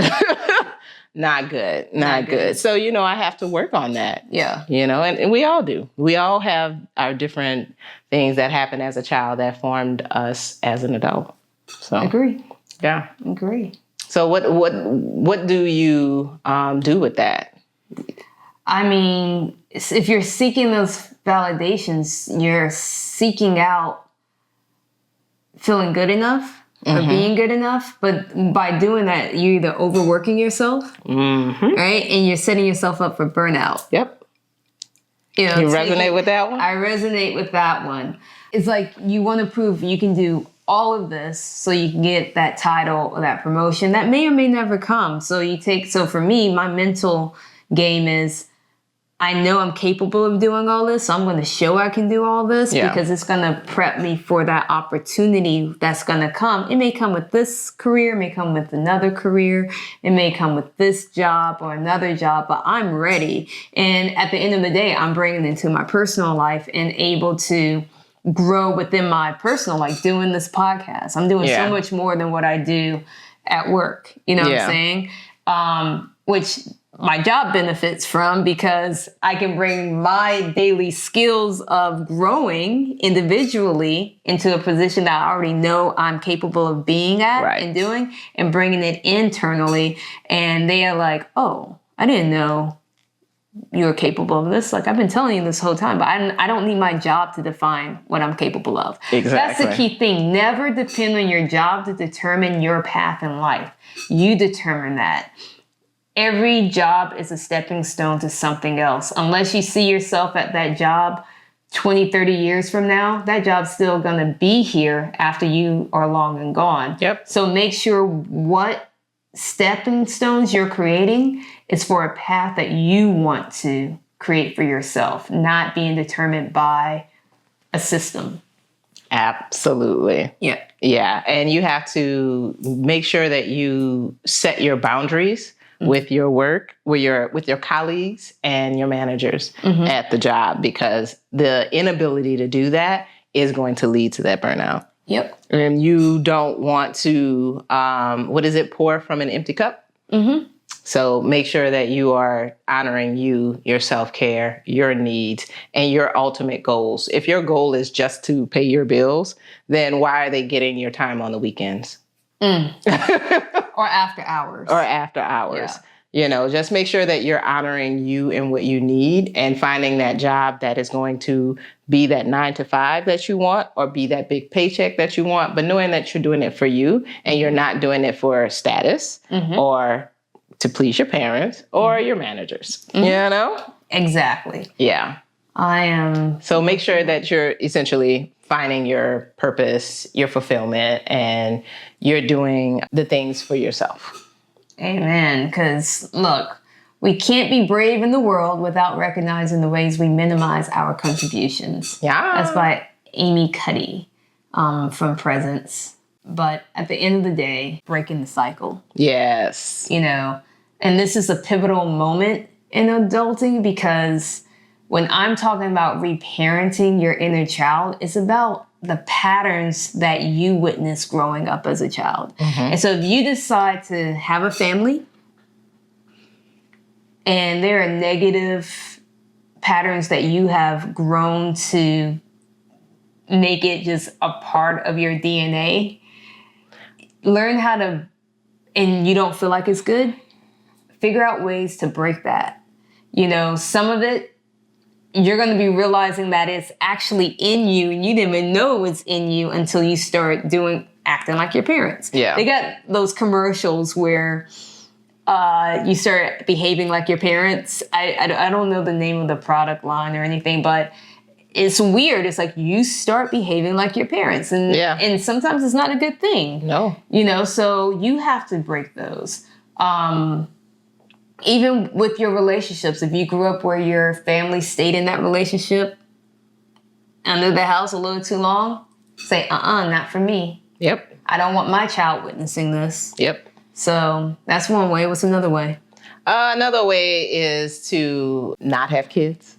Not good. Not good. So, I have to work on that. Yeah. And we all do. We all have our different things that happened as a child that formed us as an adult. So agree. Yeah. Agree. So what do you do with that? I mean, if you're seeking those validations, you're seeking out feeling good enough or being good enough. But by doing that, you're either overworking yourself, right? And you're setting yourself up for burnout. Yep. You resonate with that one? I resonate with that one. It's like you want to prove you can do all of this so you can get that title or that promotion that may or may never come. So for me, my mental game is, I know I'm capable of doing all this, so I'm going to show I can do all this because it's going to prep me for that opportunity that's going to come. It may come with this career, it may come with another career, it may come with this job or another job, but I'm ready. And at the end of the day, I'm bringing it into my personal life and able to grow within my personal, like doing this podcast. I'm doing so much more than what I do at work. You know what I'm saying? Which my job benefits from, because I can bring my daily skills of growing individually into a position that I already know I'm capable of being at and doing, and bringing it internally. And they are like, oh, I didn't know you were capable of this. Like, I've been telling you this whole time, but I don't need my job to define what I'm capable of. Exactly. That's the key thing. Never depend on your job to determine your path in life. You determine that. Every job is a stepping stone to something else. Unless you see yourself at that job 20, 30 years from now, that job's still going to be here after you are long and gone. Yep. So make sure what stepping stones you're creating is for a path that you want to create for yourself, not being determined by a system. Absolutely. Yeah. Yeah. And you have to make sure that you set your boundaries with your work, with your colleagues and your managers at the job, because the inability to do that is going to lead to that burnout. Yep. And you don't want to, pour from an empty cup? So make sure that you are honoring your self-care, your needs, and your ultimate goals. If your goal is just to pay your bills, then why are they getting your time on the weekends? Or after hours. Yeah. Just make sure that you're honoring you and what you need, and finding that job that is going to be that 9 to 5 that you want, or be that big paycheck that you want, but knowing that you're doing it for you and you're not doing it for status or to please your parents or your managers. Exactly. Yeah. I am. So make sure that you're essentially finding your purpose, your fulfillment, and you're doing the things for yourself. Amen. Because look, we can't be brave in the world without recognizing the ways we minimize our contributions. Yeah. That's by Amy Cuddy from Presence. But at the end of the day, breaking the cycle. Yes. And this is a pivotal moment in adulting, because when I'm talking about reparenting your inner child, it's about the patterns that you witnessed growing up as a child. And so if you decide to have a family and there are negative patterns that you have grown to make it just a part of your DNA, learn how to, and you don't feel like it's good, figure out ways to break that. Some of it, you're going to be realizing that it's actually in you, and you didn't even know it was in you until you start acting like your parents. Yeah. They got those commercials where you start behaving like your parents. I don't know the name of the product line or anything, but it's weird. It's like you start behaving like your parents, and sometimes it's not a good thing. No. So you have to break those. Even with your relationships, if you grew up where your family stayed in that relationship under the house a little too long, say, not for me. Yep. I don't want my child witnessing this. Yep. So that's one way. What's another way? Another way is to not have kids.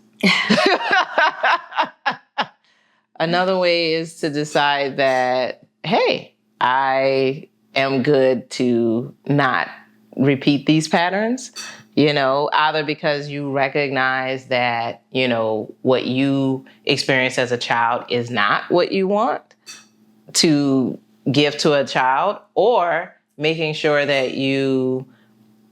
Another way is to decide that, hey, I am good to not repeat these patterns, either because you recognize that, what you experienced as a child is not what you want to give to a child, or making sure that you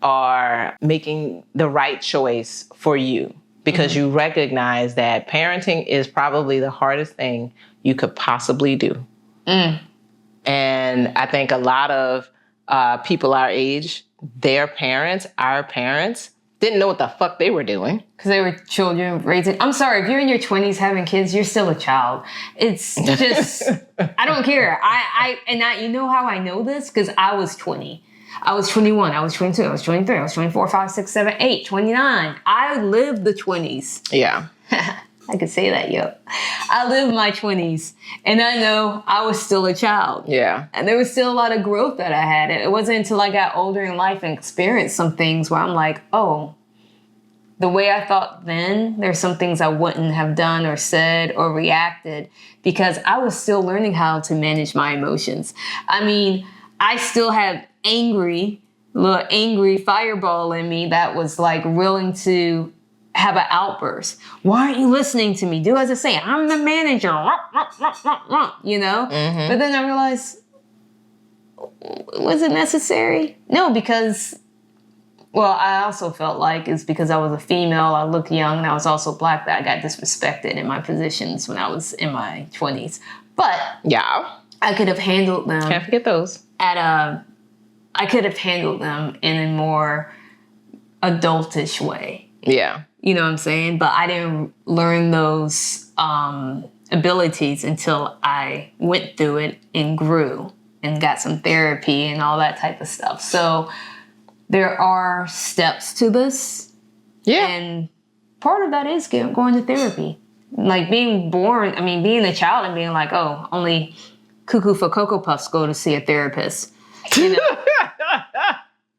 are making the right choice for you, because you recognize that parenting is probably the hardest thing you could possibly do. And I think a lot of people our age, our parents, didn't know what the fuck they were doing. Because they were children raising. I'm sorry, if you're in your 20s having kids, you're still a child. It's just, I don't care. You know how I know this? Because I was 20. I was 21. I was 22. I was 23. I was 24, 5, 6, 7, 8, 29. I lived the 20s. Yeah. I could say that, yo. I lived my 20s, and I know I was still a child. Yeah. And there was still a lot of growth that I had. It wasn't until I got older in life and experienced some things where I'm like, oh, the way I thought then, there's some things I wouldn't have done or said or reacted, because I was still learning how to manage my emotions. I mean, I still had little angry fireball in me that was like willing to have an outburst. Why aren't you listening to me? Do as I say. I'm the manager. But then I realized, was it necessary? No, because, I also felt like it's because I was a female, I looked young, and I was also Black, that I got disrespected in my positions when I was in my 20s. But yeah, I could have handled them. Can't forget those. I could have handled them in a more adultish way. Yeah. You know what I'm saying? But I didn't learn those abilities until I went through it and grew and got some therapy and all that type of stuff. So there are steps to this. Yeah. And part of that is going to therapy. Like being a child and being like, oh, only cuckoo for Cocoa Puffs go to see a therapist.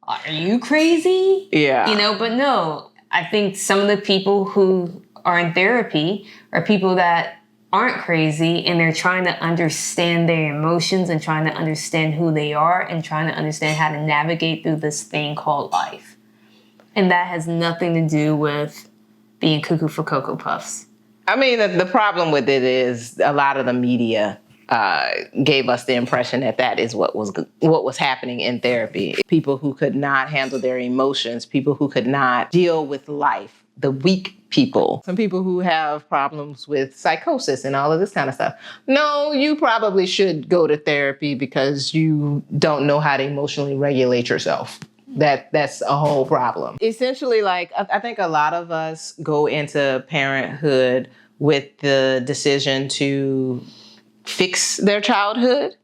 Are you crazy? Yeah. But no. I think some of the people who are in therapy are people that aren't crazy, and they're trying to understand their emotions and trying to understand who they are and trying to understand how to navigate through this thing called life. And that has nothing to do with being cuckoo for Cocoa Puffs. I mean, the problem with it is a lot of the media gave us the impression that is what was happening in therapy. People who could not handle their emotions, people who could not deal with life, the weak people, some people who have problems with psychosis and all of this kind of stuff. No, you probably should go to therapy because you don't know how to emotionally regulate yourself. That's a whole problem. Essentially, like, I think a lot of us go into parenthood with the decision to fix their childhood.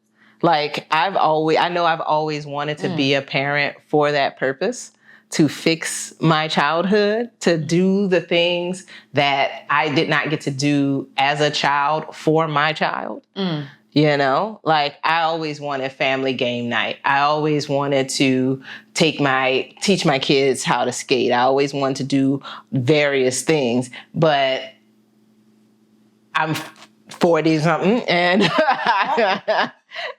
Like, I've always wanted to be a parent for that purpose, to fix my childhood, to do the things that I did not get to do as a child for my child. Like, I always wanted family game night. I always wanted to teach my kids how to skate. I always wanted to do various things, but I'm 40 something and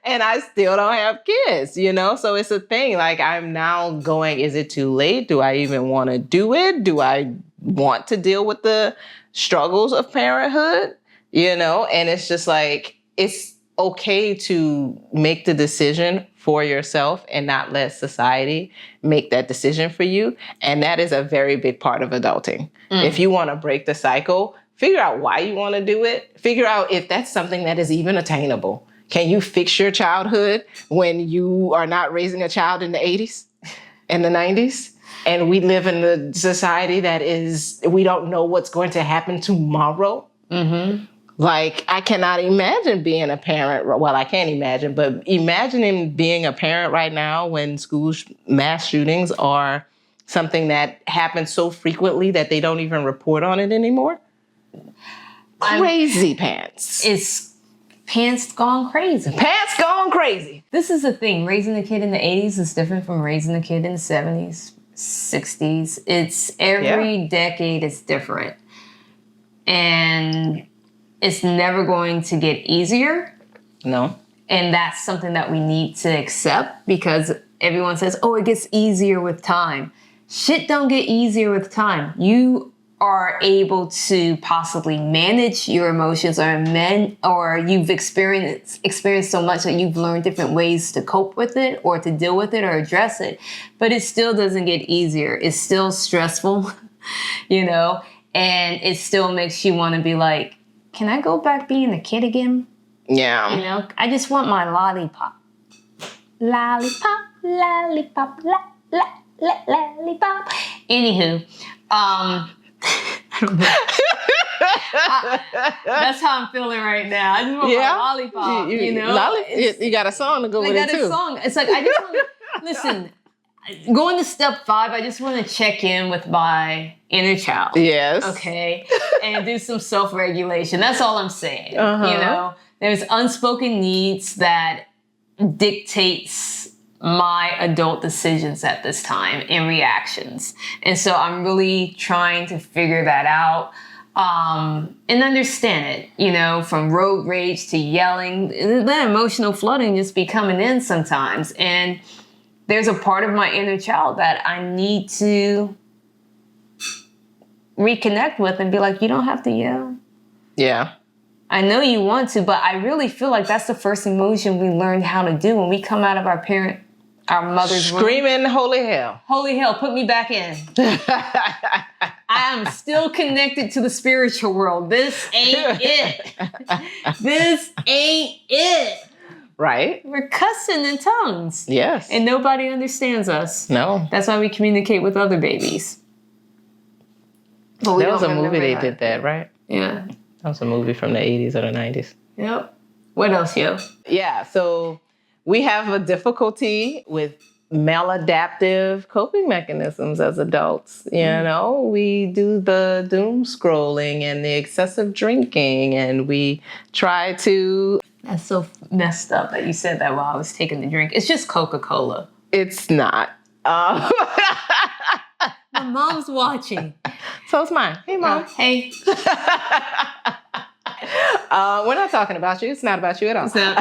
and I still don't have kids, So it's a thing. Like, I'm now going, is it too late? Do I even want to do it? Do I want to deal with the struggles of parenthood? And it's just like, it's okay to make the decision for yourself and not let society make that decision for you. And that is a very big part of adulting. If you want to break the cycle, figure out why you want to do it. Figure out if that's something that is even attainable. Can you fix your childhood when you are not raising a child in the 80s? in the 90s. And we live in a society that we don't know what's going to happen tomorrow. Mm-hmm. Like, I cannot imagine being a parent. Well, I can't imagine, but imagining being a parent right now when mass shootings are something that happens so frequently that they don't even report on it anymore. Crazy pants. It's pants gone crazy. Pants gone crazy. This is the thing. Raising a kid in the 80s is different from raising a kid in the 70s, 60s. It's every decade is different. And it's never going to get easier. No. And that's something that we need to accept because everyone says, oh, it gets easier with time. Shit don't get easier with time. You are able to possibly manage your emotions or you've experienced so much that you've learned different ways to cope with it or to deal with it or address it. But it still doesn't get easier. It's still stressful, you know, and it still makes you want to be like, can I go back being a kid again? Yeah. You know, I just want my lollipop. Lollipop, lollipop, lollipop. Anywho, I don't know. That's how I'm feeling right now. I just want my lollipop, you know? You got a song to go with it, too. I got a song. It's like, I just want to, listen, going to step 5, I just want to check in with my inner child. Yes. Okay. And do some self-regulation. That's all I'm saying. Uh-huh. You know, there's unspoken needs that dictates my adult decisions at this time and reactions. And so I'm really trying to figure that out and understand it, you know, from road rage to yelling. That emotional flooding just be coming in sometimes. And there's a part of my inner child that I need to reconnect with and be like, you don't have to yell. Yeah. I know you want to, but I really feel like that's the first emotion we learned how to do when we come out of our mother's screaming, room. Holy hell. Holy hell, put me back in. I am still connected to the spiritual world. This ain't it. This ain't it. Right. We're cussing in tongues. Yes. And nobody understands us. No. That's why we communicate with other babies. But that was a movie they did that, right? Yeah. That was a movie from the 80s or the 90s. Yep. What else, yo? Yeah, so we have a difficulty with maladaptive coping mechanisms as adults. You know, we do the doom scrolling and the excessive drinking, and we try to... That's so messed up that you said that while I was taking the drink. It's just Coca-Cola. It's not. My mom's watching. So it's mine. Hey, Mom. Hey. We're not talking about you. It's not about you at all. It's not.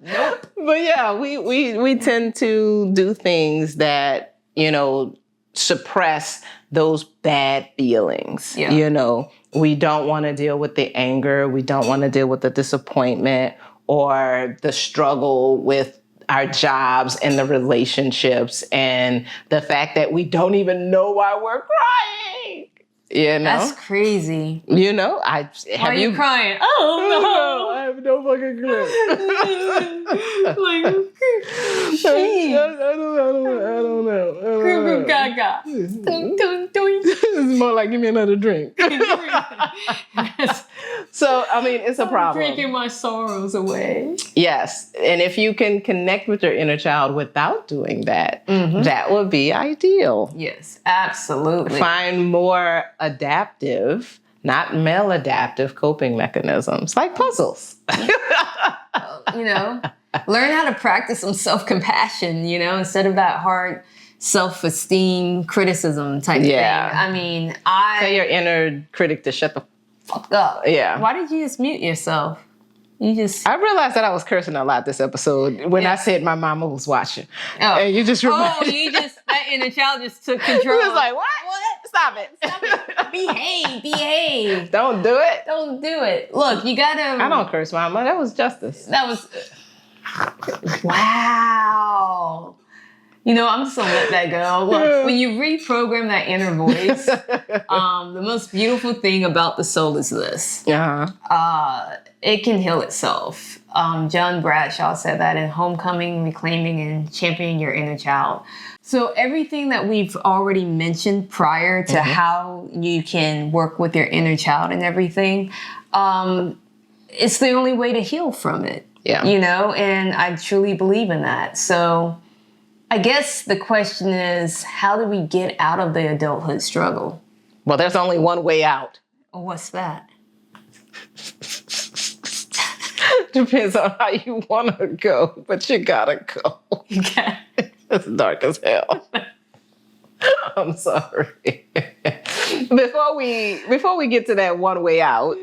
Nope. But yeah, we tend to do things that, you know, suppress those bad feelings. Yeah. You know, we don't want to deal with the anger. We don't want to deal with the disappointment or the struggle with our jobs and the relationships and the fact that we don't even know why we're crying. You know? That's crazy. You know, why are you crying? Oh, no. I have no fucking clue. Like, I don't know. Gaga. It's more like, give me another drink. So, I mean, it's a problem. Drinking my sorrows away. Yes. And if you can connect with your inner child without doing that, that would be ideal. Yes, absolutely. Find more adaptive, not maladaptive coping mechanisms, like puzzles. You know, learn how to practice some self-compassion, you know, instead of that hard self-esteem criticism type thing. I mean, tell your inner critic to shut the fuck up. Yeah. Why did you just mute yourself? I realized that I was cursing a lot this episode when I said my mama was watching. Oh. And you just reminded that inner child just took control. It was like, what? Stop it. Behave. Don't do it. Don't do it. Look, you gotta... I don't curse mama. That was justice. That was... Wow. You know, I'm just gonna let that go. Look, when you reprogram that inner voice, the most beautiful thing about the soul is this. it can heal itself. John Bradshaw said that in Homecoming, Reclaiming, and Championing Your Inner Child. So everything that we've already mentioned prior to how you can work with your inner child and everything, it's the only way to heal from it. Yeah. You know, and I truly believe in that. So I guess the question is, how do we get out of the adulthood struggle? Well, there's only one way out. What's that? Depends on how you want to go, but you gotta go. Okay. It's dark as hell. I'm sorry. Before we get to that one way out,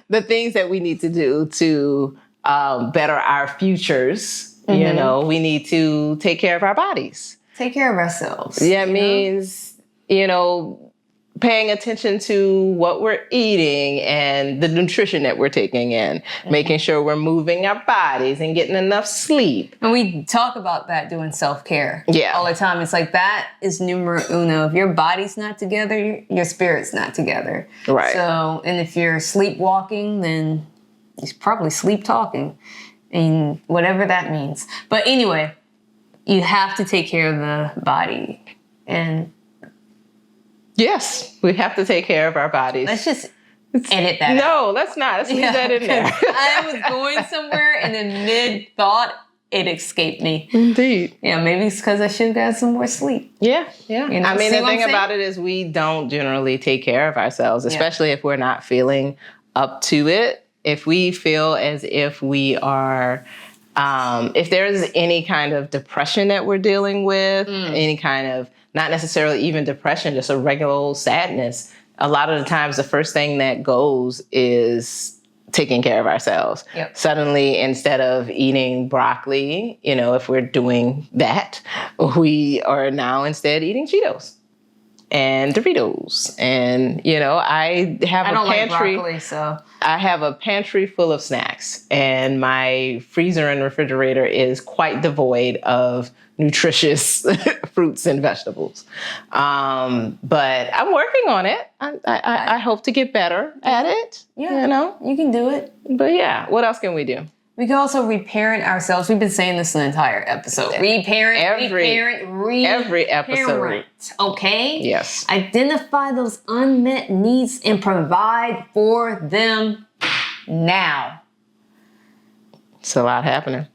the things that we need to do to better our futures, you know, we need to take care of our bodies. Take care of ourselves. Yeah, it means, you know, paying attention to what we're eating and the nutrition that we're taking in, making sure we're moving our bodies and getting enough sleep. And we talk about that doing self-care Yeah. all the time. It's like that is numero uno. If your body's not together, your spirit's not together. Right. So, and if you're sleepwalking, then you're probably sleep talking, and whatever that means. But anyway, you have to take care of the body. And Yes, we have to take care of our bodies. let's just edit that out. No, let's not. Let's leave that in there. I was going somewhere, and then mid-thought, it escaped me. Indeed. Yeah, maybe it's because I should have got some more sleep. Yeah. You know, I mean, see the what I'm thing saying? about it is we don't generally take care of ourselves, especially if we're not feeling up to it. If we feel as if we are, if there's any kind of depression that we're dealing with, any kind of, not necessarily even depression, just a regular old sadness, a lot of the times the first thing that goes is taking care of ourselves. Yep. Suddenly, instead of eating broccoli, you know, if we're doing that, we are now instead eating Cheetos and Doritos. And, you know, I have I a don't like pantry. broccoli, so I have a pantry full of snacks, and my freezer and refrigerator is quite devoid of nutritious fruits and vegetables. But I'm working on it. I hope to get better at it. yeah, You know? you can do it. But yeah, what else can we do? We can also reparent ourselves. We've been saying this the entire episode. Reparent, Every episode. reparent. Okay? Yes. Identify those unmet needs and provide for them now. It's a lot happening.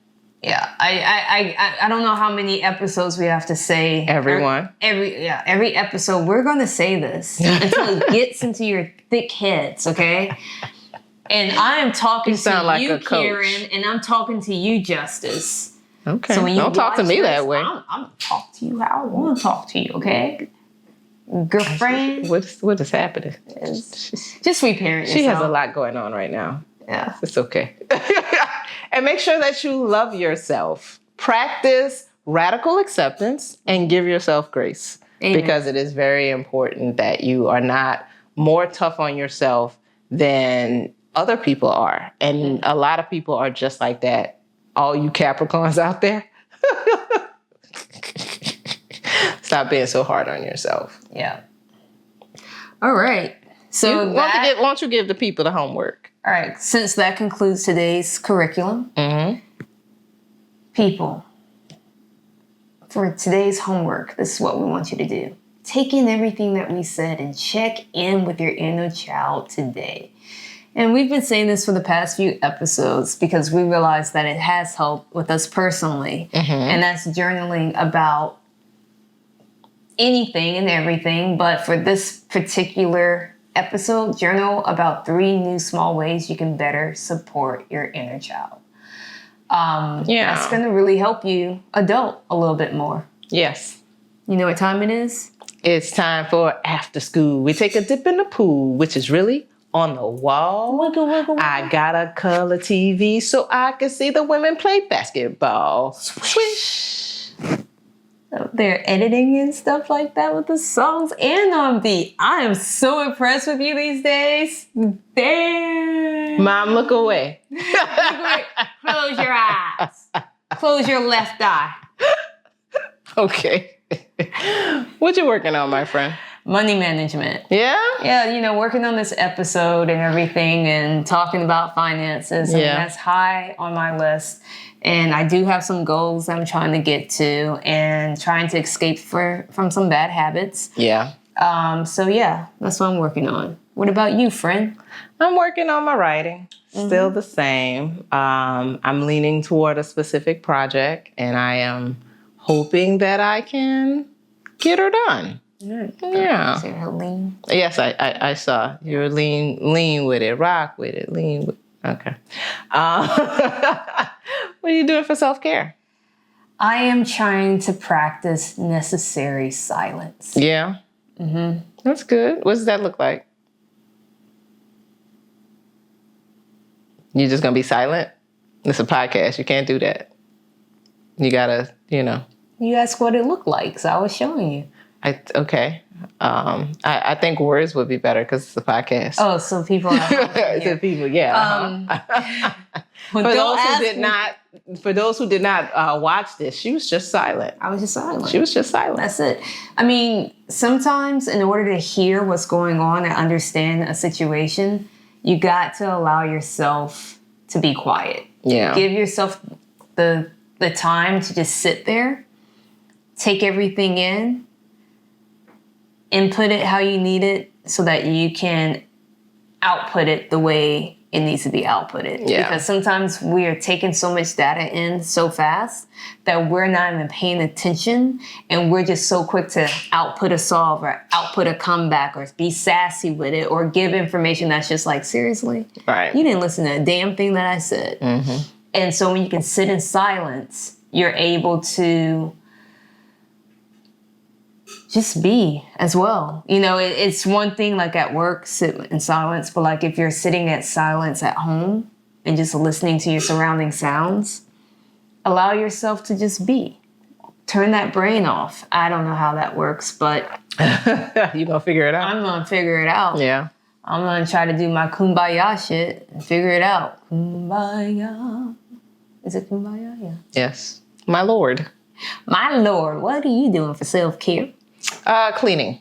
Yeah, I don't know how many episodes we have to say. Everyone. Every episode we're gonna say this until it gets into your thick heads, okay? And I am talking to like you, a coach. Karen, and I'm talking to you, Justice. Okay. So when you Don't talk to watch me this, that way. I'm gonna talk to you how I want to talk to you, okay? Girlfriend, What is happening? just reparent yourself. She has a lot going on right now. Yeah. It's okay. And make sure that you love yourself. Practice radical acceptance and give yourself grace. Amen. Because it is very important that you are not more tough on yourself than other people are. And a lot of people are just like that. All you Capricorns out there. Stop being so hard on yourself. Yeah. All right. So Why don't you give the people the homework? all right, since that concludes today's curriculum, people, for today's homework, this is what we want you to do. Take in everything that we said and check in with your inner child today. And we've been saying this for the past few episodes because we realized that it has helped with us personally. And that's journaling about anything and everything. But for this particular episode, journal about 3 new small ways you can better support your inner child. That's going to really help you adult a little bit more. Yes. You know what time it is? It's time for after school. We take a dip in the pool, which is really on the wall. Wiggle, wiggle, wiggle. I got a color TV so I can see the women play basketball. Swish. They're editing and stuff like that with the songs and on beat. I am so impressed with you these days. Damn. Mom, look away. Close your eyes. Close your left eye. Okay. What you working on, my friend? Money management. Yeah? Yeah, working on this episode and everything and talking about finances. I mean, that's high on my list. And I do have some goals I'm trying to get to and trying to escape from some bad habits. Yeah. So that's what I'm working on. What about you, friend? I'm working on my writing. Still the same. I'm leaning toward a specific project, and I am hoping that I can get her done. Yeah. So you're lean. Yes, I saw. You're lean with it, rock with it, lean with it. Okay. What are you doing for self-care? I am trying to practice necessary silence. Yeah. Mm-hmm. That's good. What does that look like? You just gonna be silent? It's a podcast. You can't do that. You gotta, You asked what it looked like, so I was showing you. Okay. I think words would be better because it's a podcast. Oh, so people are to people, yeah. For those who did not watch this, she was just silent. I was just silent. She was just silent. That's it. I mean, sometimes in order to hear what's going on and understand a situation, you got to allow yourself to be quiet. Yeah. Give yourself the time to just sit there, take everything in, input it how you need it so that you can output it the way it needs to be outputted. Yeah. Because sometimes we are taking so much data in so fast that we're not even paying attention, and we're just so quick to output a solve or output a comeback or be sassy with it or give information that's just like, seriously? Right. You didn't listen to a damn thing that I said. Mm-hmm. And so when you can sit in silence, you're able to just be as well. It's one thing like at work, sit in silence, but like if you're sitting at silence at home and just listening to your surrounding sounds, allow yourself to just be. Turn that brain off. I don't know how that works, but you gonna figure it out. I'm gonna figure it out. Yeah. I'm gonna try to do my kumbaya shit and figure it out. Kumbaya. Is it kumbaya? Yeah. Yes. My lord. My lord, what are you doing for self-care? Cleaning.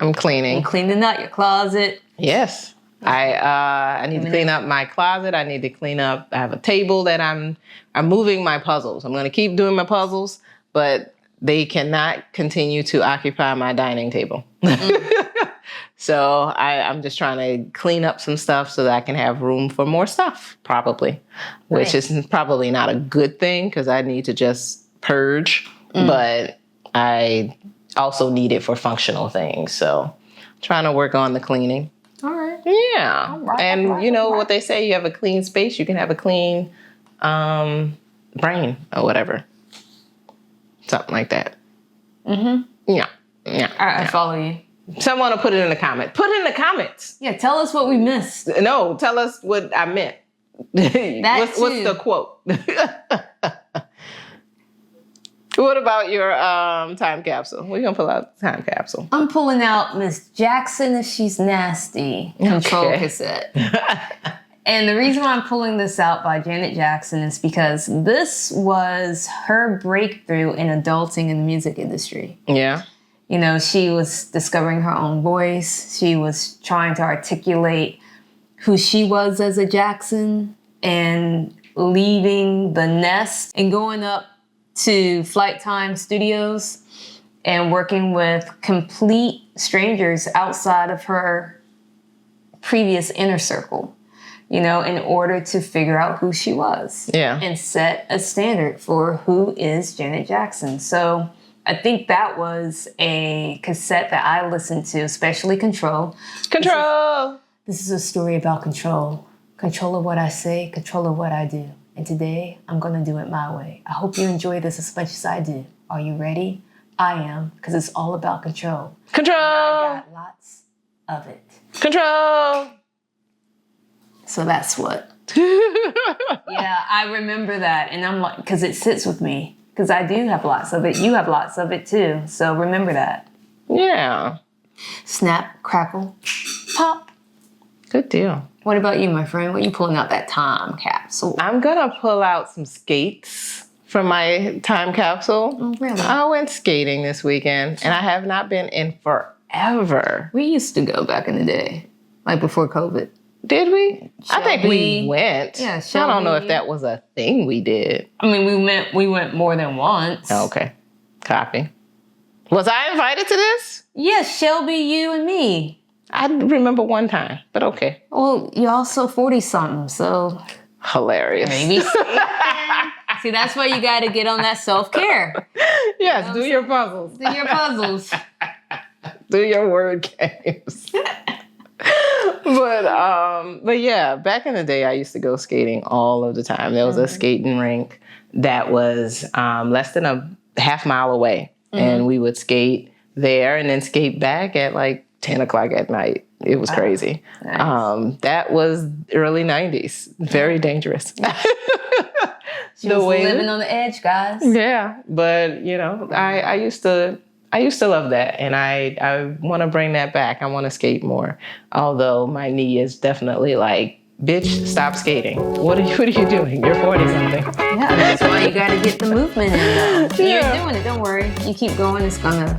I'm cleaning. You cleaning out your closet. Yes. I need to clean up my closet. I need to clean up. I have a table that I'm moving my puzzles. I'm going to keep doing my puzzles, but they cannot continue to occupy my dining table. So I'm just trying to clean up some stuff so that I can have room for more stuff, probably, which is probably not a good thing because I need to just purge, but I also need it for functional things. So trying to work on the cleaning. All right. Yeah. All right, and all right, what they say, you have a clean space, you can have a clean brain or whatever. Something like that. Mm-hmm. Yeah. Yeah. All right, I follow you. Someone will put it in the comment. Put it in the comments. Yeah, tell us what we missed. No, tell us what I meant. What's the quote? What about your time capsule? We're going to pull out the time capsule. I'm pulling out Miss Jackson If She's Nasty control cassette. And the reason why I'm pulling this out by Janet Jackson is because this was her breakthrough in adulting in the music industry. Yeah. She was discovering her own voice. She was trying to articulate who she was as a Jackson and leaving the nest and going up to Flight Time Studios and working with complete strangers outside of her previous inner circle, in order to figure out who she was. Yeah. And set a standard for who is Janet Jackson. So I think that was a cassette that I listened to, especially Control. Control! This is a story about control. Control of what I say, control of what I do. And today, I'm going to do it my way. I hope you enjoy this as much as I do. Are you ready? I am, because it's all about control. Control! I got lots of it. Control! So that's what. Yeah, I remember that. And I'm like, because it sits with me. Because I do have lots of it. You have lots of it too. So remember that. Yeah. Snap, crackle, pop. Good deal. What about you, my friend? What are you pulling out that time capsule? I'm going to pull out some skates from my time capsule. Oh, really? I went skating this weekend, and I have not been in forever. We used to go back in the day, like before COVID. Did we? I think we went. Yeah, I don't know if that was a thing we did. I mean, we went more than once. Okay. Copy. Was I invited to this? Yes, Shelby, you and me. I remember one time, but okay. Well, you're also 40-something, so... Hilarious. Maybe. See, that's why you got to get on that self-care. Yes, You know do your puzzles. Do your puzzles. Do your word games. But yeah, back in the day, I used to go skating all of the time. There was a skating rink that was less than a half mile away. And we would skate there and then skate back at like 10 o'clock at night. It was crazy. Nice. That was early 90s. Very dangerous. She was living on the edge, guys. Yeah, but you know, I used to love that, and I want to bring that back. I want to skate more. Although my knee is definitely like, bitch, stop skating. What are you doing? You're 40 something. Yeah, that's why you got to get the movement in. Yeah. You're doing it. Don't worry. You keep going, it's gonna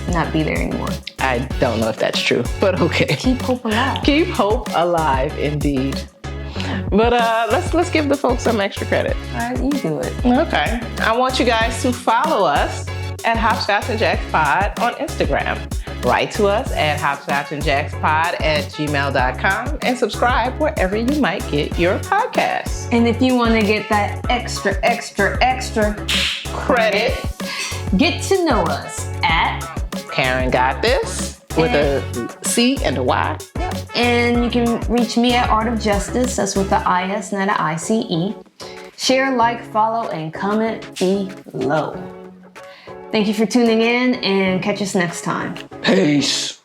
not be there anymore. I don't know if that's true, but okay. Keep hope alive. Keep hope alive, indeed. But let's give the folks some extra credit. All right, you do it. Okay. I want you guys to follow us at Hopscotch-N-Jacks Pod on Instagram. Write to us at hopscotchnjackspod@gmail.com and subscribe wherever you might get your podcasts. And if you want to get that extra Credit. get to know us at Karen Got This with a C and a Y. And you can reach me at Art of Justice. That's with the IS, not an ICE. Share, like, follow, and comment below. Thank you for tuning in, and catch us next time. Peace.